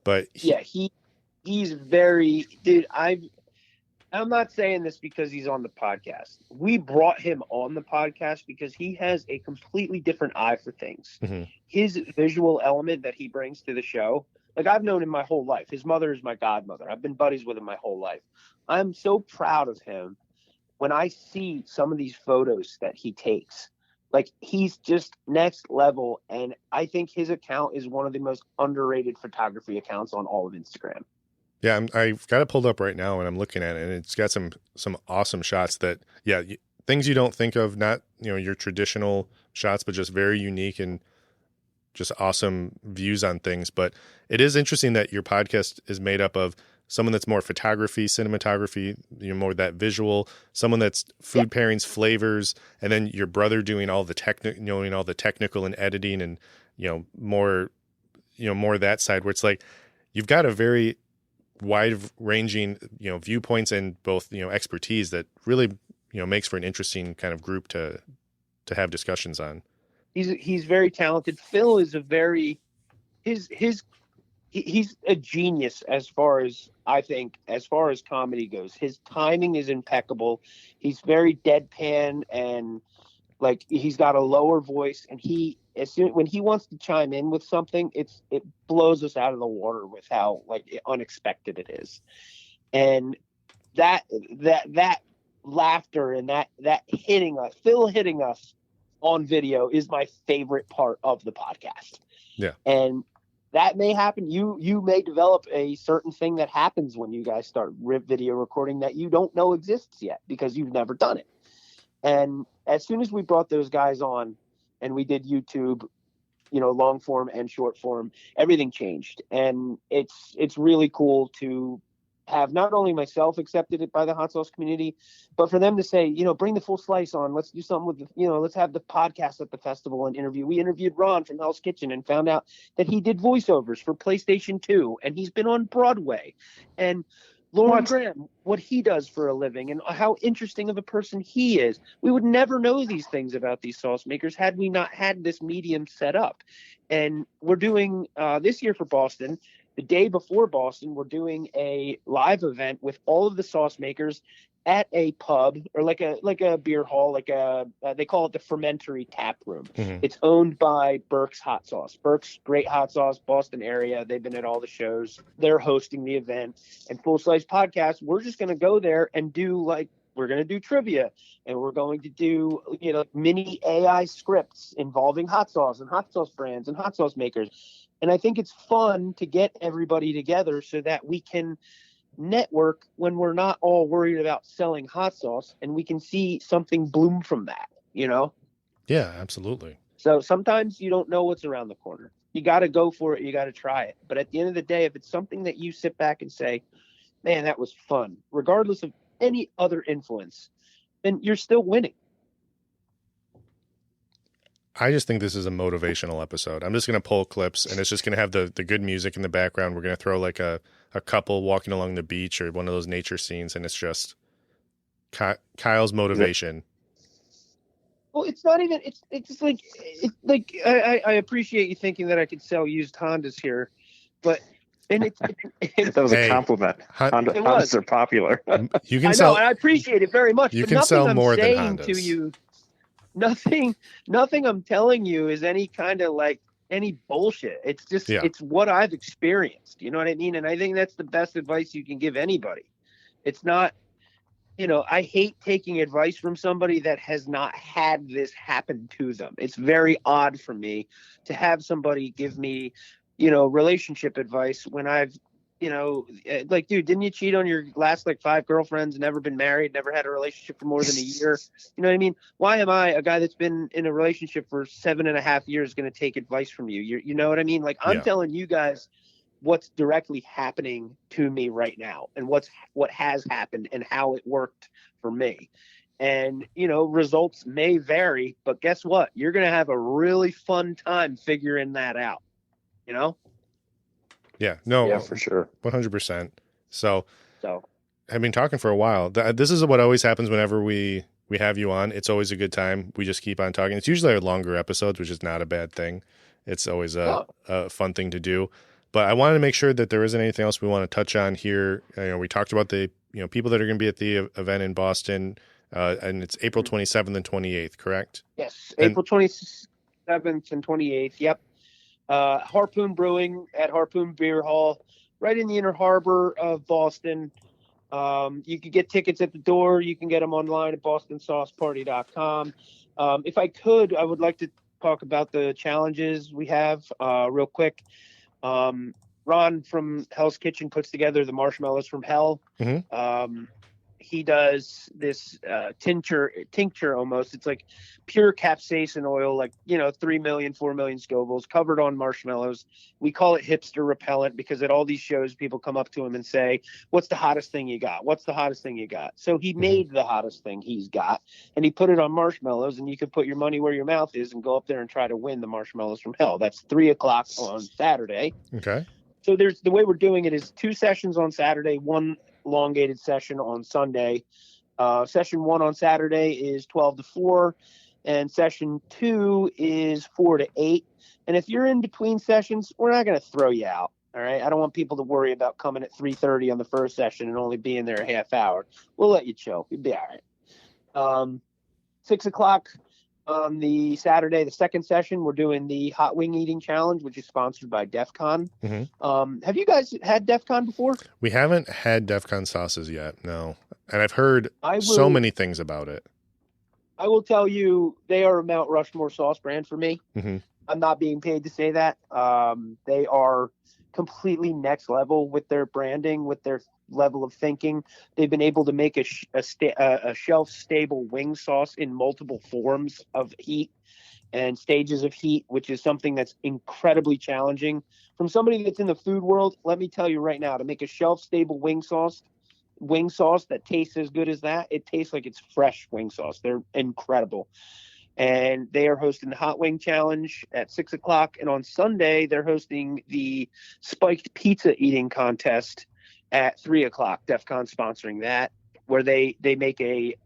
But he's very, dude. I'm not saying this because he's on the podcast. We brought him on the podcast because he has a completely different eye for things. Mm-hmm. His visual element that he brings to the show, like I've known him my whole life. His mother is my godmother. I've been buddies with him my whole life. I'm so proud of him when I see some of these photos that he takes. Like, he's just next level, and I think his account is one of the most underrated photography accounts on all of Instagram. Yeah, I've got it pulled up right now, and I'm looking at it, and it's got some awesome shots that, things you don't think of, not your traditional shots, but just very unique and just awesome views on things. But it is interesting that your podcast is made up of someone that's more photography, cinematography, more that visual, someone that's food pairings, flavors, and then your brother doing all the technical and editing and, more that side where it's like, you've got a very wide ranging, viewpoints and both, expertise that really, makes for an interesting kind of group to have discussions on. He's very talented. Phil is he's a genius as far as comedy goes. His timing is impeccable. He's very deadpan and like he's got a lower voice, and when he wants to chime in with something, it blows us out of the water with how unexpected it is. And that laughter and that Phil hitting us on video is my favorite part of the podcast. Yeah. And that may happen. You may develop a certain thing that happens when you guys start video recording that you don't know exists yet because you've never done it. And as soon as we brought those guys on and we did YouTube, long form and short form, everything changed. And it's really cool to have not only myself accepted it by the hot sauce community, but for them to say, bring the full slice on, let's do something with, let's have the podcast at the festival and interview. We interviewed Ron from Hell's Kitchen and found out that he did voiceovers for PlayStation 2 and he's been on Broadway. And Lauren Graham, what he does for a living and how interesting of a person he is. We would never know these things about these sauce makers had we not had this medium set up. And we're doing this year for Boston, the day before Boston, we're doing a live event with all of the sauce makers at a pub or like a beer hall, they call it the Fermentary Tap Room. Mm-hmm. It's owned by Burke's Hot Sauce. Burke's great hot sauce, Boston area. They've been at all the shows. They're hosting the event. And Full Slice Podcast, we're just going to go there and do we're going to do trivia, and we're going to do, mini AI scripts involving hot sauce and hot sauce brands and hot sauce makers. And I think it's fun to get everybody together so that we can network when we're not all worried about selling hot sauce, and we can see something bloom from that, Yeah, absolutely. So sometimes you don't know what's around the corner. You got to go for it. You got to try it. But at the end of the day, if it's something that you sit back and say, man, that was fun, regardless of any other influence, then you're still winning. I just think this is a motivational episode. I'm just going to pull clips, and it's just going to have the good music in the background. We're going to throw like a couple walking along the beach or one of those nature scenes, and it's just Kyle's motivation. Well, it's not even. It's like I appreciate you thinking that I could sell used Hondas here, but that was a compliment. Hondas are popular. You can sell. I appreciate it very much. You but can sell more than Hondas. To you, nothing I'm telling you is any kind of like any bullshit. It's just it's what I've experienced. You know what I mean? And I think that's the best advice you can give anybody. It's not. I hate taking advice from somebody that has not had this happen to them. It's very odd for me to have somebody give me, relationship advice when I've, like, dude, didn't you cheat on your last 5 girlfriends, never been married, never had a relationship for more than a year? You know what I mean? Why am I, a guy that's been in a relationship for 7.5 years, going to take advice from you? You know what I mean? Like, I'm telling you guys what's directly happening to me right now, and what has happened and how it worked for me. And, results may vary, but guess what? You're going to have a really fun time figuring that out, Yeah, no, yeah, for sure. 100%. So I've been talking for a while. This is what always happens whenever we have you on. It's always a good time. We just keep on talking. It's usually our longer episodes, which is not a bad thing. It's always a fun thing to do. But I wanted to make sure that there isn't anything else we want to touch on here. We talked about the people that are going to be at the event in Boston, and it's April 27th and 28th, correct? Yes, April 27th and 28th. Yep. Harpoon Brewing at Harpoon Beer Hall, right in the Inner Harbor of Boston. You can get tickets at the door. You can get them online at bostonsauceparty.com. If I could, I would like to talk about the challenges we have real quick. Ron from Hell's Kitchen puts together the Marshmallows from Hell. Mm-hmm. He does this tincture almost. It's like pure capsaicin oil, 3 million, 4 million Scovilles covered on marshmallows. We call it hipster repellent because at all these shows, people come up to him and say, what's the hottest thing you got? What's the hottest thing you got? So he made the hottest thing he's got, and he put it on marshmallows, and you can put your money where your mouth is and go up there and try to win the Marshmallows from Hell. That's 3:00 on Saturday. Okay. So the way we're doing it is 2 sessions on Saturday, 1 elongated session on Sunday. Session 1 on Saturday is 12 to 4, and session 2 is 4 to 8. And if you're in between sessions, we're not going to throw you out. All right. I don't want people to worry about coming at 3:30 on the first session and only being there a half hour. We'll let you chill. You'll be all right. 6:00 on the Saturday, the second session, we're doing the hot wing eating challenge, which is sponsored by DEF CON. Mm-hmm. Have you guys had DEF CON before? We haven't had DEF CON sauces yet, no. And I've heard so many things about it. I will tell you, they are a Mount Rushmore sauce brand for me. Mm-hmm. I'm not being paid to say that. They are completely next level with their branding, with their level of thinking. They've been able to make a shelf-stable wing sauce in multiple forms of heat and stages of heat, which is something that's incredibly challenging. From somebody that's in the food world, let me tell you right now, to make a shelf-stable wing sauce that tastes as good as that, it tastes like it's fresh wing sauce. They're incredible. And they are hosting the Hot Wing Challenge at 6:00. And on Sunday, they're hosting the Spiked Pizza Eating Contest at 3:00. DEF CON sponsoring that, where they make a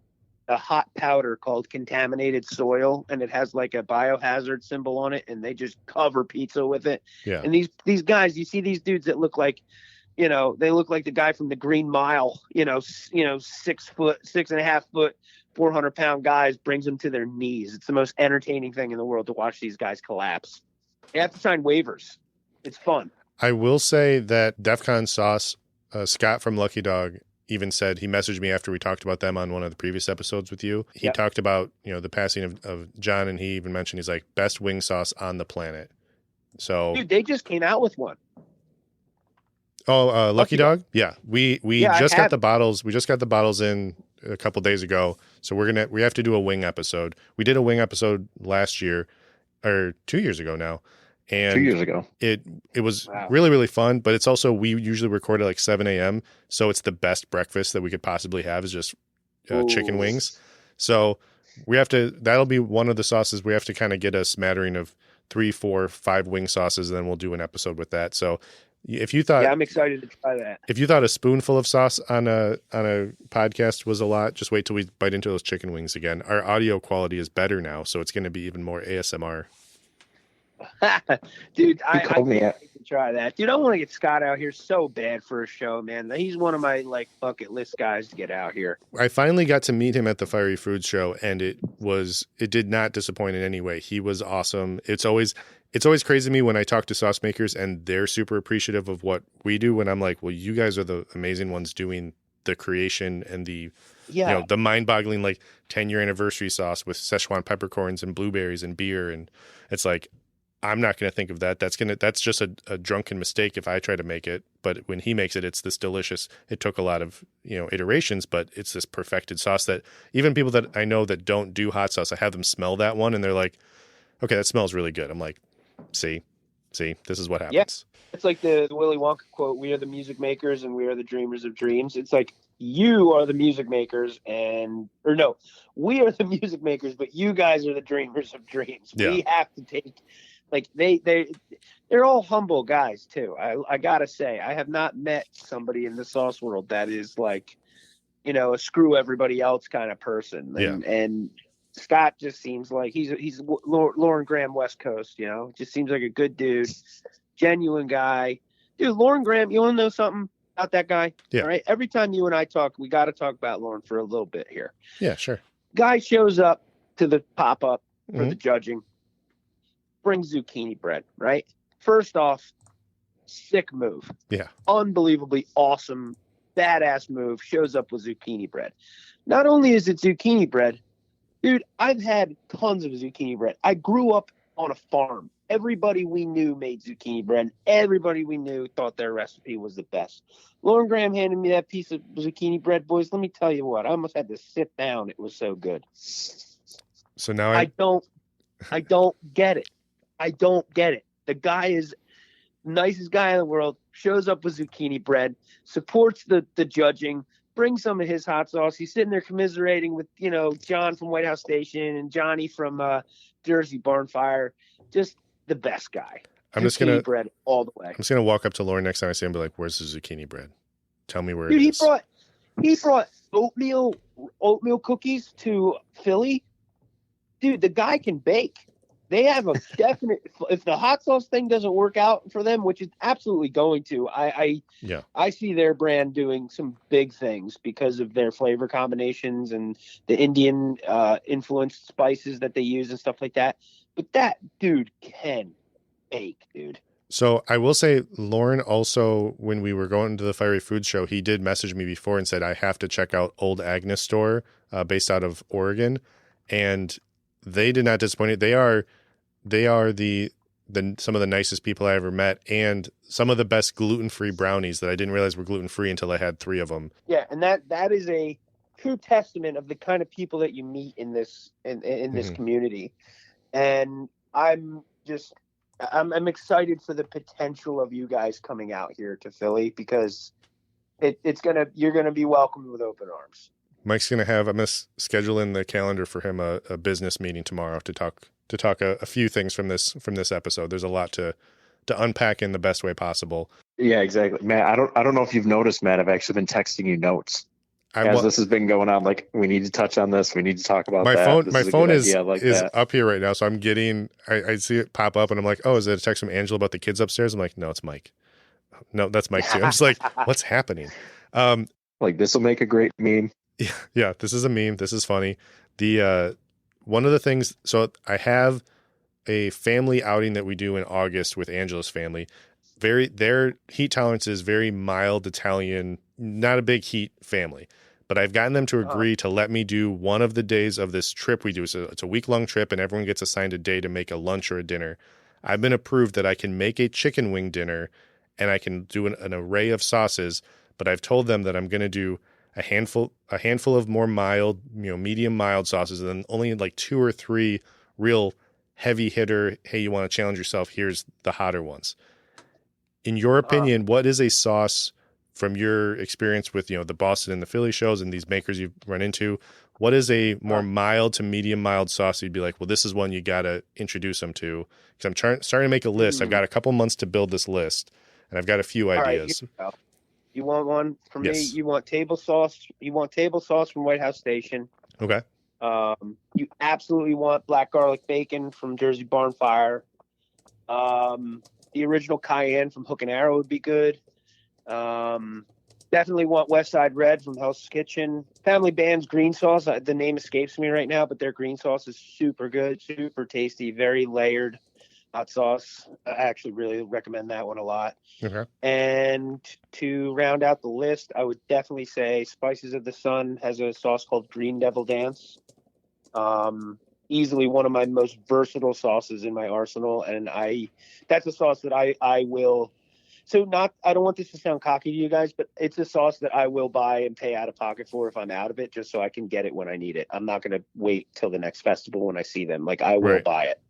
hot powder called contaminated soil, and it has like a biohazard symbol on it, and they just cover pizza with it. Yeah. And these guys, you see these dudes that look like, they look like the guy from the Green Mile, 6 foot, 6.5 foot, 400-pound guys, brings them to their knees. It's the most entertaining thing in the world to watch these guys collapse. You have to sign waivers. It's fun. I will say that DEF CON sauce, Scott from Lucky Dog, even said, he messaged me after we talked about them on one of the previous episodes with you. He talked about, the passing of John, and he even mentioned, he's like, best wing sauce on the planet. So, dude, they just came out with one. Oh, Lucky Dog? Yeah. We just got the bottles. We just got the bottles in a couple days ago. So we have to do a wing episode. We did a wing episode last year, or 2 years ago now. And 2 years ago. It was really, really fun, but it's also, we usually record at like 7 a.m. So it's the best breakfast that we could possibly have is just chicken wings. So that'll be one of the sauces. We have to kind of get a smattering of 3, 4, 5 wing sauces, and then we'll do an episode with that. So if you thought, I'm excited to try that. If you thought a spoonful of sauce on a podcast was a lot, just wait till we bite into those chicken wings again. Our audio quality is better now, so it's going to be even more ASMR. Dude, I can try that. Dude, I want to get Scott out here so bad for a show, man. He's one of my bucket list guys to get out here. I finally got to meet him at the Fiery Food Show, and it did not disappoint in any way. He was awesome. It's always crazy to me when I talk to sauce makers and they're super appreciative of what we do, when I'm like, well, you guys are the amazing ones doing the creation and the the mind-boggling 10-year anniversary sauce with Szechuan peppercorns and blueberries and beer, and it's like, I'm not going to think of that. That's just a drunken mistake if I try to make it. But when he makes it, it's this delicious. It took a lot of iterations, but it's this perfected sauce that even people that I know that don't do hot sauce, I have them smell that one and they're like, okay, that smells really good. I'm like, see, this is what happens. Yeah. It's like the Willy Wonka quote: "We are the music makers, and we are the dreamers of dreams." It's like, you are the music makers, we are the music makers, but you guys are the dreamers of dreams. Yeah. We have to take. They're all humble guys too. I gotta say, I have not met somebody in the sauce world that is a screw everybody else kind of person. And Scott just seems like he's Lauren Graham West Coast. Just seems like a good dude, genuine guy. Dude, Lauren Graham, you want to know something about that guy? Yeah. All right. Every time you and I talk, we got to talk about Lauren for a little bit here. Yeah, sure. Guy shows up to the pop up for the judging. Brings zucchini bread, right? First off, sick move. Yeah. Unbelievably awesome, badass move. Shows up with zucchini bread. Not only is it zucchini bread, dude, I've had tons of zucchini bread. I grew up on a farm. Everybody we knew made zucchini bread. Everybody we knew thought their recipe was the best. Lauren Graham handed me that piece of zucchini bread, boys. Let me tell you what, I almost had to sit down. It was so good. So now I don't get it. I don't get it. The guy is the nicest guy in the world, shows up with zucchini bread, supports the judging, brings some of his hot sauce. He's sitting there commiserating with, John from White House Station and Johnny from Jersey Barnfire. Just the best guy. Zucchini bread all the way. I'm just going to walk up to Lauren next time I see him and be like, where's the zucchini bread? Tell me where it is. He brought oatmeal cookies to Philly. Dude, the guy can bake. They have a definite. If the hot sauce thing doesn't work out for them, which is absolutely going to, I see their brand doing some big things because of their flavor combinations and the Indian influenced spices that they use and stuff like that. But that dude can bake, dude. So I will say, Lauren also, when we were going to the Fiery Food Show, he did message me before and said I have to check out Old Agnes store based out of Oregon, and they did not disappoint. They are the some of the nicest people I ever met, and some of the best gluten-free brownies that I didn't realize were gluten-free until I had 3 of them. Yeah, and that is a true testament of the kind of people that you meet in this this community. And I'm excited for the potential of you guys coming out here to Philly, because you're gonna be welcomed with open arms. Mike's I'm gonna schedule in the calendar for him a business meeting tomorrow to talk a few things from this episode. There's a lot to unpack in the best way possible. Yeah, exactly. Matt, I don't know if you've noticed, Matt, I've actually been texting you notes as this has been going on. Like, we need to touch on this. We need to talk about that. My phone is up here right now. So I'm getting, I see it pop up and I'm like, oh, is it a text from Angela about the kids upstairs? I'm like, no, it's Mike. No, that's Mike too. I'm just like, what's happening? Like, this will make a great meme. Yeah, this is a meme. This is funny. One of the things, so I have a family outing that we do in August with Angela's family. their heat tolerance is very mild Italian, not a big heat family. But I've gotten them to agree to let me do one of the days of this trip we do. So it's a week-long trip, and everyone gets assigned a day to make a lunch or a dinner. I've been approved that I can make a chicken wing dinner, and I can do an array of sauces. But I've told them that I'm going to do a handful of more mild, medium mild sauces, and then only like 2 or 3 real heavy hitter. Hey, you want to challenge yourself? Here's the hotter ones. In your opinion, what is a sauce from your experience with, the Boston and the Philly shows and these makers you've run into? What is a more mild to medium mild sauce you'd be like, well, this is one you got to introduce them to? Because I'm starting to make a list. I've got a couple months to build this list, and I've got a few ideas. Right, you want one from me? Yes. You want table sauce? You want table sauce from White House Station? Okay. You absolutely want black garlic bacon from Jersey Barn Fire. The original cayenne from Hook and Arrow would be good. Definitely want West Side Red from Hell's Kitchen. Family Band's green sauce. The name escapes me right now, but their green sauce is super good, super tasty, very layered hot sauce. I actually really recommend that one a lot. Okay. And to round out the list, I would definitely say Spices of the Sun has a sauce called Green Devil Dance. Easily one of my most versatile sauces in my arsenal, and that's a sauce that I will. So I don't want this to sound cocky to you guys, but it's a sauce that I will buy and pay out of pocket for if I'm out of it, just so I can get it when I need it. I'm not going to wait till the next festival when I see them. Like, I will buy it.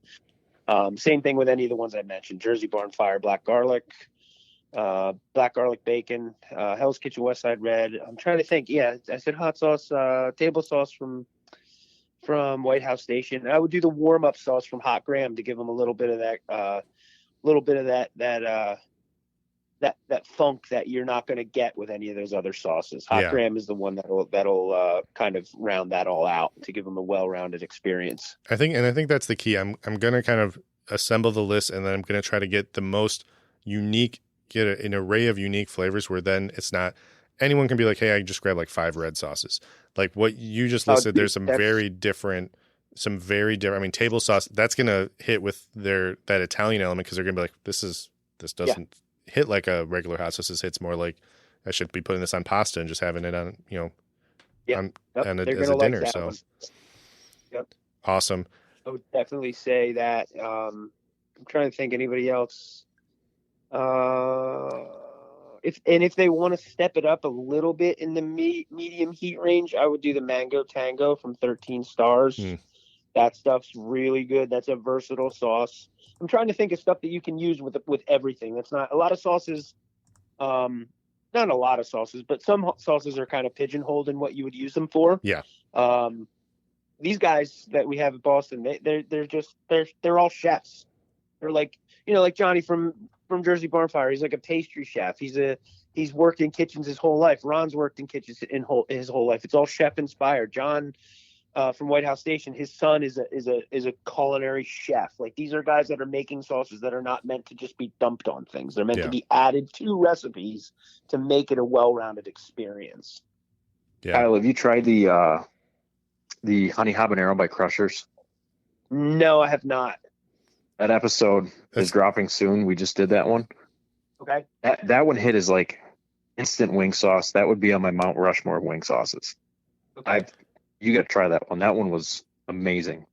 Same thing with any of the ones I mentioned: Jersey Barn Fire, black garlic bacon, Hell's Kitchen, West Side Red. I'm trying to think. Yeah, I said hot sauce, table sauce from White House Station. I would do the warm up sauce from Hot Graham to give them a little bit of that funk that you're not going to get with any of those other sauces. Hot Graham is the one that'll kind of round that all out to give them a well-rounded experience. I think that's the key. I'm going to kind of assemble the list, and then I'm going to try to get the most unique, get an array of unique flavors where then it's not anyone can be like, hey, I just grabbed like 5 red sauces. Like what you just listed, there's some very different. I mean, table sauce, that's going to hit with that Italian element, because they're going to be like, this doesn't hit like a regular hot sauce. This hits more like I should be putting this on pasta and just having it on, as a dinner. So awesome. I would definitely say that. I'm trying to think anybody else. If they want to step it up a little bit in the medium heat range, I would do the Mango Tango from 13 Stars. That stuff's really good. That's a versatile sauce. I'm trying to think of stuff that you can use with everything. That's not a lot of sauces. Not a lot of sauces, but some sauces are kind of pigeonholed in what you would use them for. Yeah. These guys that we have at Boston, they're all chefs. They're like, like Johnny from Jersey Barn Fire. He's like a pastry chef. He's worked in kitchens his whole life. Ron's worked in kitchens his whole life. It's all chef inspired. John from White House Station, his son is a culinary chef. Like, these are guys that are making sauces that are not meant to just be dumped on things. They're meant to be added to recipes to make it a well-rounded experience. Yeah. Kyle, have you tried the honey habanero by Crushers? No, I have not. That episode is dropping soon. We just did that one. Okay. That one hit is like instant wing sauce. That would be on my Mount Rushmore of wing sauces. Okay. You got to try that one. That one was amazing.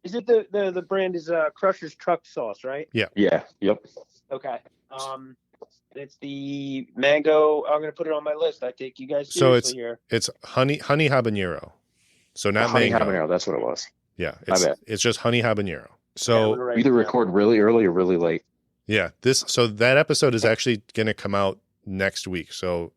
Is it the brand is Crusher's Truck Sauce, right? Yeah. Yeah. Yep. Okay. It's the mango. I'm going to put it on my list. I take you guys seriously here. It's honey habanero. So not honey mango. Habanero. That's what it was. Yeah. It's just honey habanero. So either record really early or really late. Yeah. So that episode is actually going to come out next week. So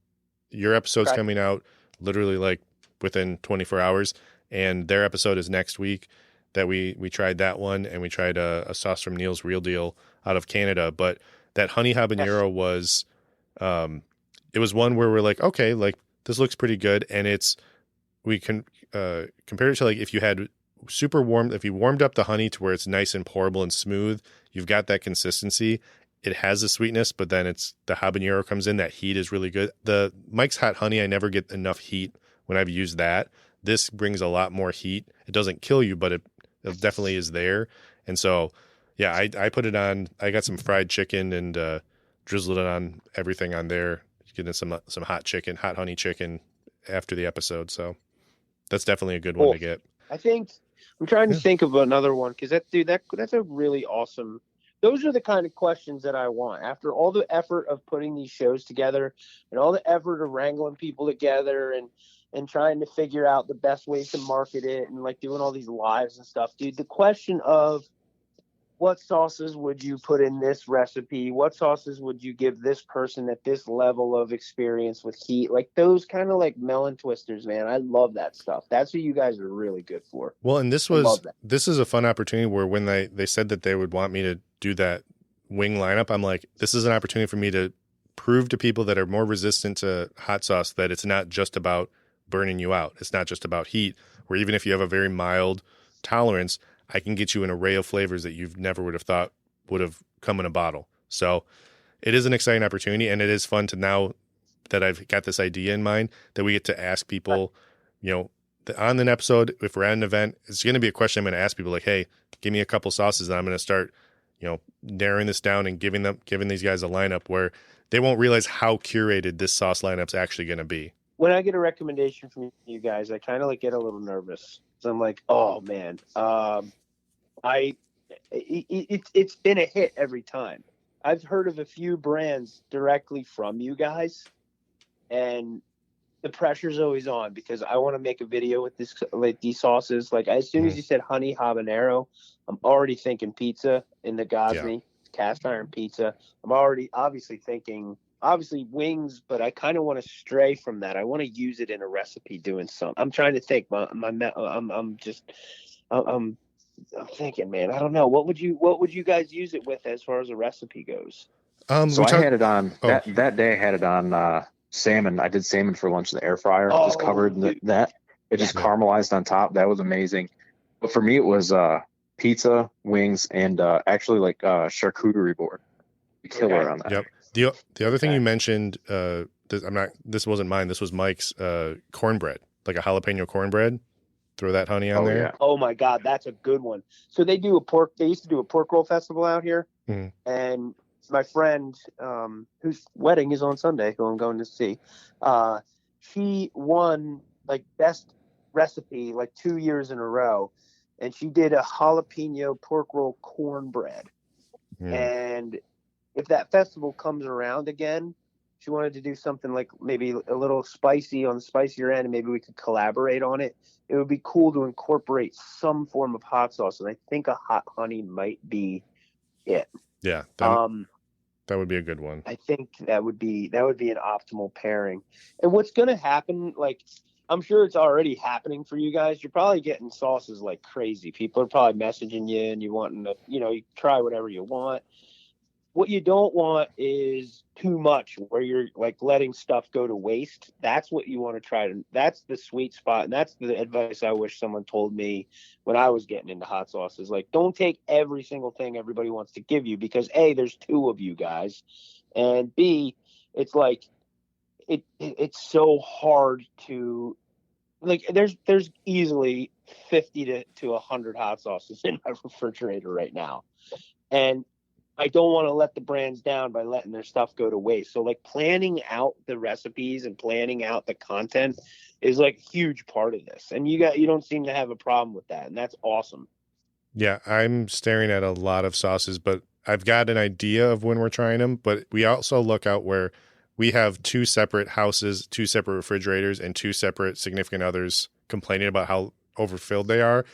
your episode's coming out literally like within 24 hours, and their episode is next week. That we tried that one, and we tried a sauce from Neil's Real Deal out of Canada. But that honey habanero was, it was one where we're like, okay, like this looks pretty good, and we can compare it to like if you had if you warmed up the honey to where it's nice and pourable and smooth, you've got that consistency. It has the sweetness, but then the habanero comes in. That heat is really good. The Mike's Hot Honey, I never get enough heat when I've used that. This brings a lot more heat. It doesn't kill you, but it definitely is there. And so, yeah, I put it on. I got some fried chicken and drizzled it on everything on there, getting some hot honey chicken after the episode. So that's definitely a good one to get. I think I'm trying to think of another one because that's a really awesome. Those are the kind of questions that I want after all the effort of putting these shows together and all the effort of wrangling people together and trying to figure out the best ways to market it and like doing all these lives and stuff, dude. The question of what sauces would you put in this recipe? What sauces would you give this person at this level of experience with heat? Like those kind of like melon twisters, man. I love that stuff. That's what you guys are really good for. Well, and this is a fun opportunity where when they said that they would want me to do that wing lineup, I'm like, this is an opportunity for me to prove to people that are more resistant to hot sauce that it's not just about burning you out. It's not just about heat, where even if you have a very mild tolerance, I can get you an array of flavors that you've never would have thought would have come in a bottle. So it is an exciting opportunity, and it is fun to now that I've got this idea in mind that we get to ask people, on an episode, if we're at an event, it's going to be a question I'm going to ask people like, hey, give me a couple sauces, and I'm going to start, narrowing this down and giving these guys a lineup where they won't realize how curated this sauce lineup's actually going to be. When I get a recommendation from you guys, I kind of like get a little nervous. So I'm like, oh man, it's been a hit every time. I've heard of a few brands directly from you guys, and the pressure's always on because I want to make a video with these sauces. Like as soon as you said honey habanero, I'm already thinking pizza in the Gosney cast iron pizza. I'm already obviously thinking wings, but I kind of want to stray from that. I want to use it in a recipe doing something. I'm trying to think. I'm thinking, man. I don't know. What would you guys use it with as far as a recipe goes? So I had it on that day. I had it on salmon. I did salmon for lunch in the air fryer. Just covered that. It just caramelized on top. That was amazing. But for me, it was pizza, wings, and actually like charcuterie board. Killer on that. Yep. The other thing you mentioned, this wasn't mine. This was Mike's cornbread, like a jalapeno cornbread. Throw that honey on there. Yeah. Oh my God, that's a good one. So they used to do a pork roll festival out here, and my friend, whose wedding is on Sunday, who I'm going to see, she won like best recipe like 2 years in a row, and she did a jalapeno pork roll cornbread, and if that festival comes around again, she wanted to do something like maybe a little spicy on the spicier end, and maybe we could collaborate on it. It would be cool to incorporate some form of hot sauce, and I think a hot honey might be it. Yeah, that would be a good one. I think that would be an optimal pairing. And what's going to happen, like I'm sure it's already happening for you guys. You're probably getting sauces like crazy. People are probably messaging you, and you wanting to, you try whatever you want. What you don't want is too much where you're like letting stuff go to waste. That's what you want to try to, that's the sweet spot. And that's the advice I wish someone told me when I was getting into hot sauces. Like, don't take every single thing everybody wants to give you because A, there's two of you guys. And B, it's like, it's so hard to, like, there's easily 50 to 100 hot sauces in my refrigerator right now. And I don't want to let the brands down by letting their stuff go to waste. So like planning out the recipes and planning out the content is like a huge part of this. And you don't seem to have a problem with that. And that's awesome. Yeah. I'm staring at a lot of sauces, but I've got an idea of when we're trying them, but we also look out where we have two separate houses, two separate refrigerators, and two separate significant others complaining about how overfilled they are,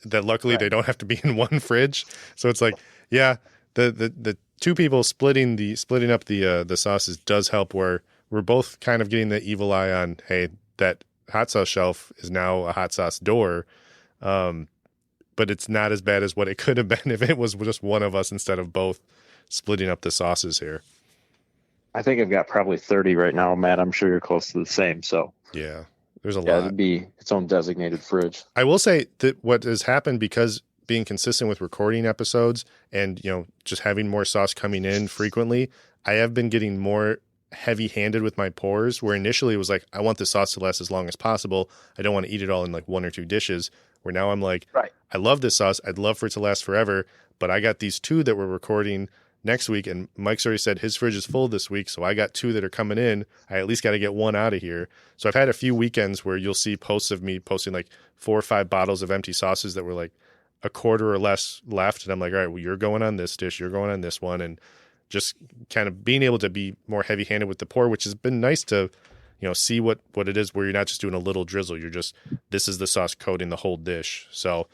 that luckily they don't have to be in one fridge. So it's like, yeah, the two people splitting up the sauces does help, where we're both kind of getting the evil eye on, hey, that hot sauce shelf is now a hot sauce door. But it's not as bad as what it could have been if it was just one of us instead of both splitting up the sauces here. I think I've got probably 30 right now, Matt. I'm sure you're close to the same. So yeah, there's a lot. Yeah, it'd be its own designated fridge. I will say that what has happened, because being consistent with recording episodes and, just having more sauce coming in frequently, I have been getting more heavy-handed with my pours, where initially it was like, I want the sauce to last as long as possible. I don't want to eat it all in like one or two dishes, where now I'm like, I love this sauce. I'd love for it to last forever, but I got these two that we're recording next week. And Mike's already said his fridge is full this week. So I got 2 that are coming in. I at least got to get 1 out of here. So I've had a few weekends where you'll see posts of me posting like 4 or 5 bottles of empty sauces that were like a quarter or less left. And I'm like, all right, well, you're going on this dish, you're going on this one. And just kind of being able to be more heavy handed with the pour, which has been nice to, see what it is where you're not just doing a little drizzle. You're just, this is the sauce coating the whole dish. So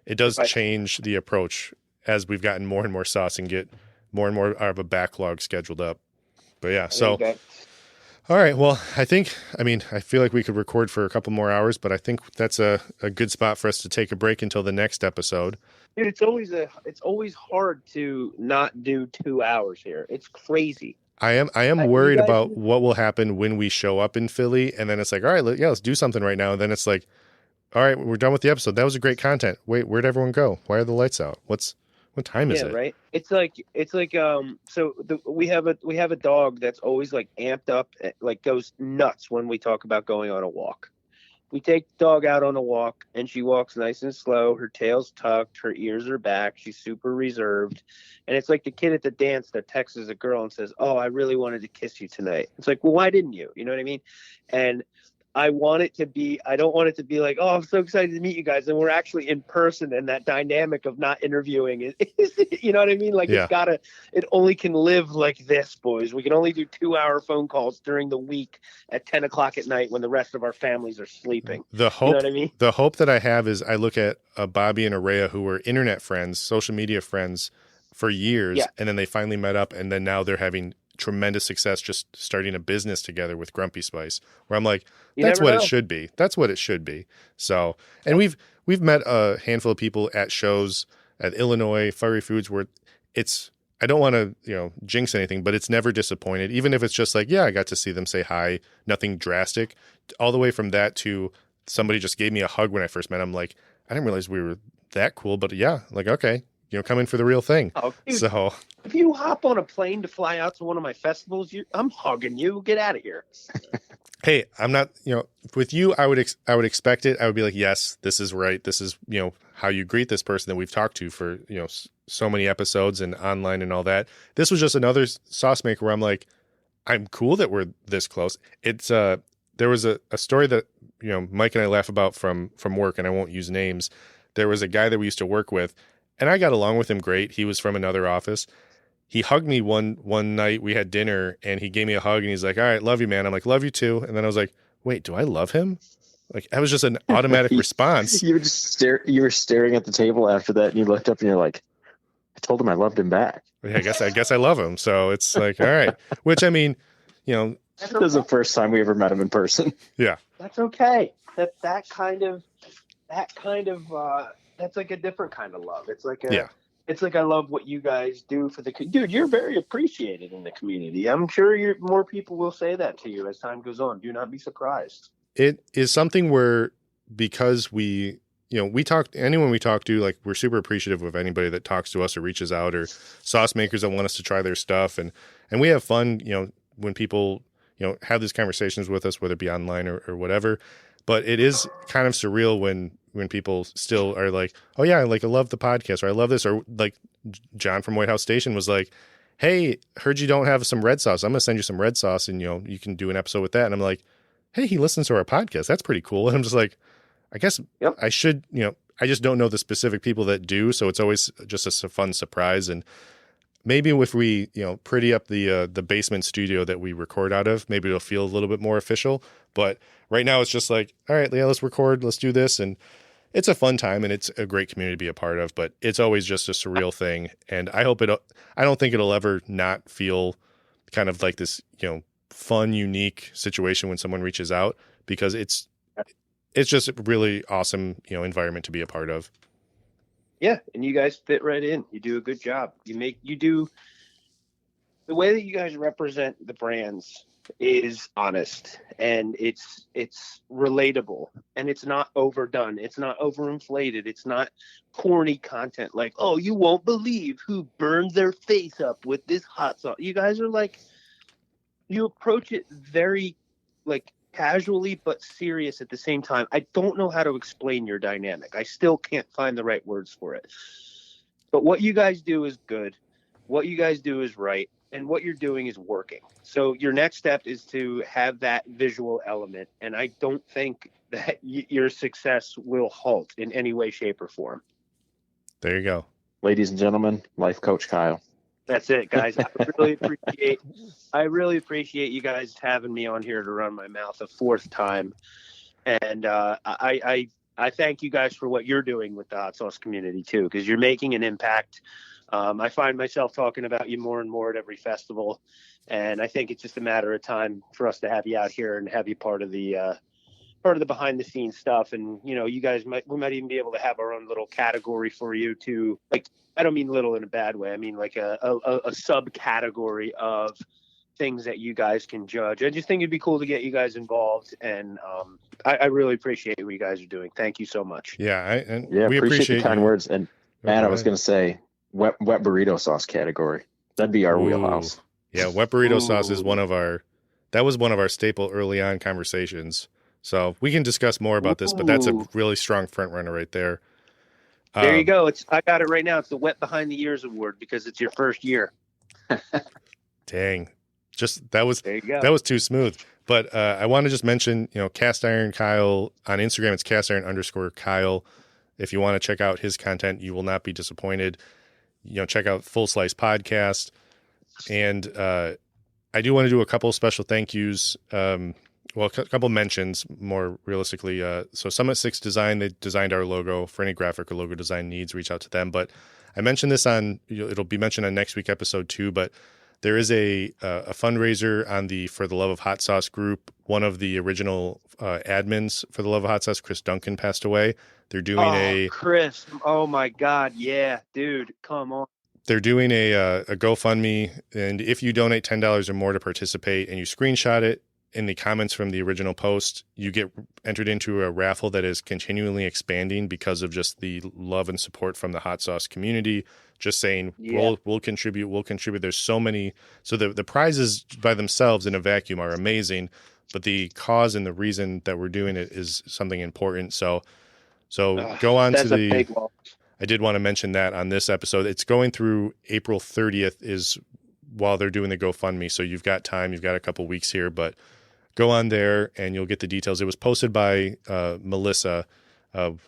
it does change the approach as we've gotten more and more sauce and get more and more of a backlog scheduled up. But yeah, so, all right. Well, I feel like we could record for a couple more hours, but I think that's a good spot for us to take a break until the next episode. Dude, it's always hard to not do 2 hours here. It's crazy. I am worried about what will happen when we show up in Philly, and then it's like, all right, let's do something right now. And then it's like, all right, we're done with the episode. That was a great content. Wait, where'd everyone go? Why are the lights out? What time is it? Right. It's like we have a dog that's always like amped up, like goes nuts when we talk about going on a walk. We take the dog out on a walk, and she walks nice and slow. Her tail's tucked. Her ears are back. She's super reserved. And it's like the kid at the dance that texts a girl and says, oh, I really wanted to kiss you tonight. It's like, well, why didn't you? You know what I mean? And I don't want it to be like, oh, I'm so excited to meet you guys. And we're actually in person, and that dynamic of not interviewing is you know what I mean? Like, it only can live like this, boys. We can only do 2-hour phone calls during the week at 10 o'clock at night when the rest of our families are sleeping. The hope, you know what I mean? The hope that I have is I look at Bobby and Araya, who were internet friends, social media friends for years. Yeah. And then they finally met up, and then now they're having tremendous success just starting a business together with Grumpy Spice, where I'm like, that's what it should be. That's what it should be. So, and we've met a handful of people at shows at Illinois Furry Foods where I don't want to, jinx anything, but it's never disappointed. Even if it's just like, yeah, I got to see them say hi, nothing drastic, all the way from that to somebody just gave me a hug when I first met. I'm like, I didn't realize we were that cool, but yeah, like, okay, come in for the real thing. Oh, dude, so if you hop on a plane to fly out to one of my festivals, I'm hugging you. Get out of here. Hey, I'm not, with you, I would expect it. I would be like, yes, this is right. This is, how you greet this person that we've talked to for, so many episodes and online and all that. This was just another sauce maker where I'm like, I'm cool that we're this close. It's, there was a story that, Mike and I laugh about from work, and I won't use names. There was a guy that we used to work with, and I got along with him great. He was from another office. He hugged me one night. We had dinner, and he gave me a hug, and he's like, all right, love you, man. I'm like, love you too. And then I was like, wait, do I love him? Like, that was just an automatic response. You were staring at the table after that, and you looked up and you're like, I told him I loved him back. Yeah, I guess I love him. So it's like, all right. Which, I mean, That was the first time we ever met him in person. Yeah. That's okay. That's like a different kind of love. It's like It's like, I love what you guys do for the dude. You're very appreciated in the community. I'm sure more people will say that to you as time goes on. Do not be surprised. It is something where, because we talk, anyone we talk to, like, we're super appreciative of anybody that talks to us or reaches out, or sauce makers that want us to try their stuff. And we have fun, when people, have these conversations with us, whether it be online or whatever. But it is kind of surreal when people still are like, oh yeah, like, I love the podcast, or I love this, or like John from White House Station was like, hey, heard you don't have some red sauce. I'm going to send you some red sauce, and, you can do an episode with that. And I'm like, hey, he listens to our podcast. That's pretty cool. And I'm just like, I guess I should, I just don't know the specific people that do. So it's always just a fun surprise. And maybe if we, pretty up the basement studio that we record out of, maybe it'll feel a little bit more official. But right now it's just like, all right, let's record, let's do this. And it's a fun time, and it's a great community to be a part of, but it's always just a surreal thing. And I don't think it'll ever not feel kind of like this, fun, unique situation when someone reaches out, because it's just a really awesome, environment to be a part of. Yeah. And you guys fit right in. You do a good job. You do the way that you guys represent the brands is honest, and it's relatable, and it's not overdone. It's not overinflated. It's not corny content like, oh, you won't believe who burned their face up with this hot sauce. You guys are like, you approach it very like casually but serious at the same time. I don't know how to explain your dynamic. I still can't find the right words for it. But what you guys do is good. what you guys do is right, and what you're doing is working. So your next step is to have that visual element, and I don't think that your success will halt in any way, shape, or form. There you go. Ladies and gentlemen, life coach Kyle. That's it, guys. I really appreciate you guys having me on here to run my mouth a fourth time. And I thank you guys for what you're doing with the hot sauce community too, because you're making an impact. I find myself talking about you more and more at every festival, and I think it's just a matter of time for us to have you out here and have you part of the behind the scenes stuff. And you guys we might even be able to have our own little category for you to, like, I don't mean little in a bad way. I mean like a subcategory of things that you guys can judge. I just think it'd be cool to get you guys involved, and I really appreciate what you guys are doing. Thank you so much. Yeah, we appreciate the kind words. And Matt, I was going to say wet burrito sauce category. That'd be our wheelhouse. Yeah, wet burrito sauce is one of our staple early on conversations. So we can discuss more about this, but that's a really strong front runner right there. There you go. I got it right now. It's the Wet Behind the Ears Award because it's your first year. Dang. That was too smooth. But I want to just mention, Cast Iron Kyle on Instagram. It's castiron_Kyle. If you want to check out his content, you will not be disappointed. Check out Full Slice Podcast. And I do want to do a couple special thank yous. A couple mentions more realistically. So Summit 6 Design, they designed our logo. For any graphic or logo design needs, reach out to them. But I mentioned this it'll be mentioned on next week episode 2, but there is a fundraiser on the For the Love of Hot Sauce group. One of the original admins for the Love of Hot Sauce, Chris Duncan, passed away. They're doing Chris. Oh my God. Yeah, dude, come on. They're doing a GoFundMe, and if you donate $10 or more to participate and you screenshot it in the comments from the original post, you get entered into a raffle that is continually expanding because of just the love and support from the hot sauce community. Just saying, we'll contribute. There's so many. So the prizes by themselves in a vacuum are amazing, but the cause and the reason that we're doing it is something important. So go on to the. I did want to mention that on this episode. It's going through April 30th is while they're doing the GoFundMe. So you've got time. You've got a couple weeks here, but go on there and you'll get the details. It was posted by Melissa, one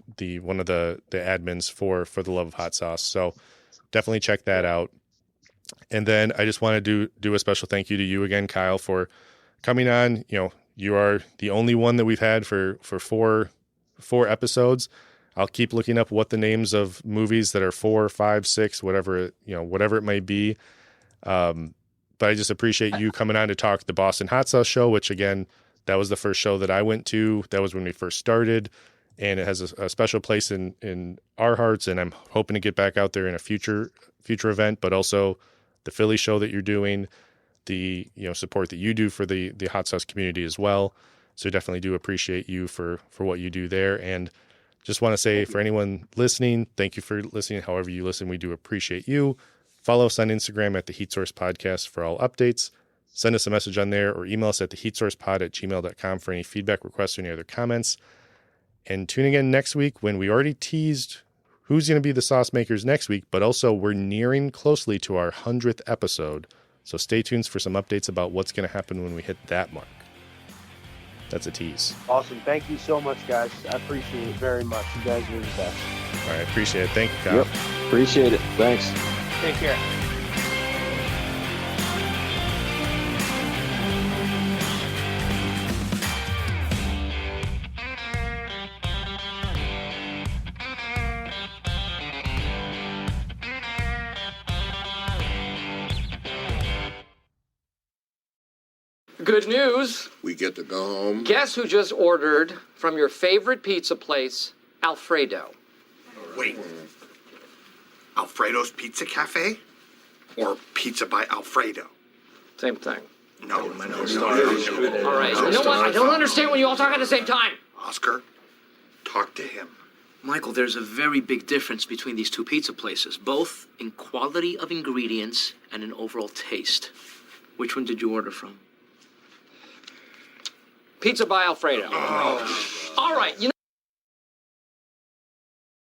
of the admins for the Love of Hot Sauce. So definitely check that out. And then I just want to do a special thank you to you again, Kyle, for coming on. You are the only one that we've had for four episodes. I'll keep looking up what the names of movies that are 4, 5, 6, whatever it may be. But I just appreciate you coming on to talk the Boston Hot Sauce Show, which again, that was the first show that I went to. That was when we first started, and it has a special place in our hearts. And I'm hoping to get back out there in a future event, but also the Philly show that you're doing, the support that you do for the hot sauce community as well. So definitely do appreciate you for what you do there. And just want to say for anyone listening, thank you for listening. However you listen, we do appreciate you. Follow us on Instagram at the Heat Source Podcast for all updates. Send us a message on there or email us at theheatsourcepod@gmail.com for any feedback, requests, or any other comments. And tune again next week when we already teased who's going to be the sauce makers next week, but also we're nearing closely to our 100th episode. So stay tuned for some updates about what's going to happen when we hit that mark. That's a tease. Awesome. Thank you so much, guys. I appreciate it very much. You guys are the best. All right. Appreciate it. Thank you, Kyle. Yep. Appreciate it. Thanks. Take care. Good news. We get to go home. Guess who just ordered from your favorite pizza place, Alfredo? Wait. Alfredo's Pizza Cafe? Or Pizza by Alfredo? Same thing. No. All right. You know what? I don't understand when you all talk at the same time. Oscar, talk to him. Michael, there's a very big difference between these two pizza places, both in quality of ingredients and in overall taste. Which one did you order from? Pizza by Alfredo. All right. You know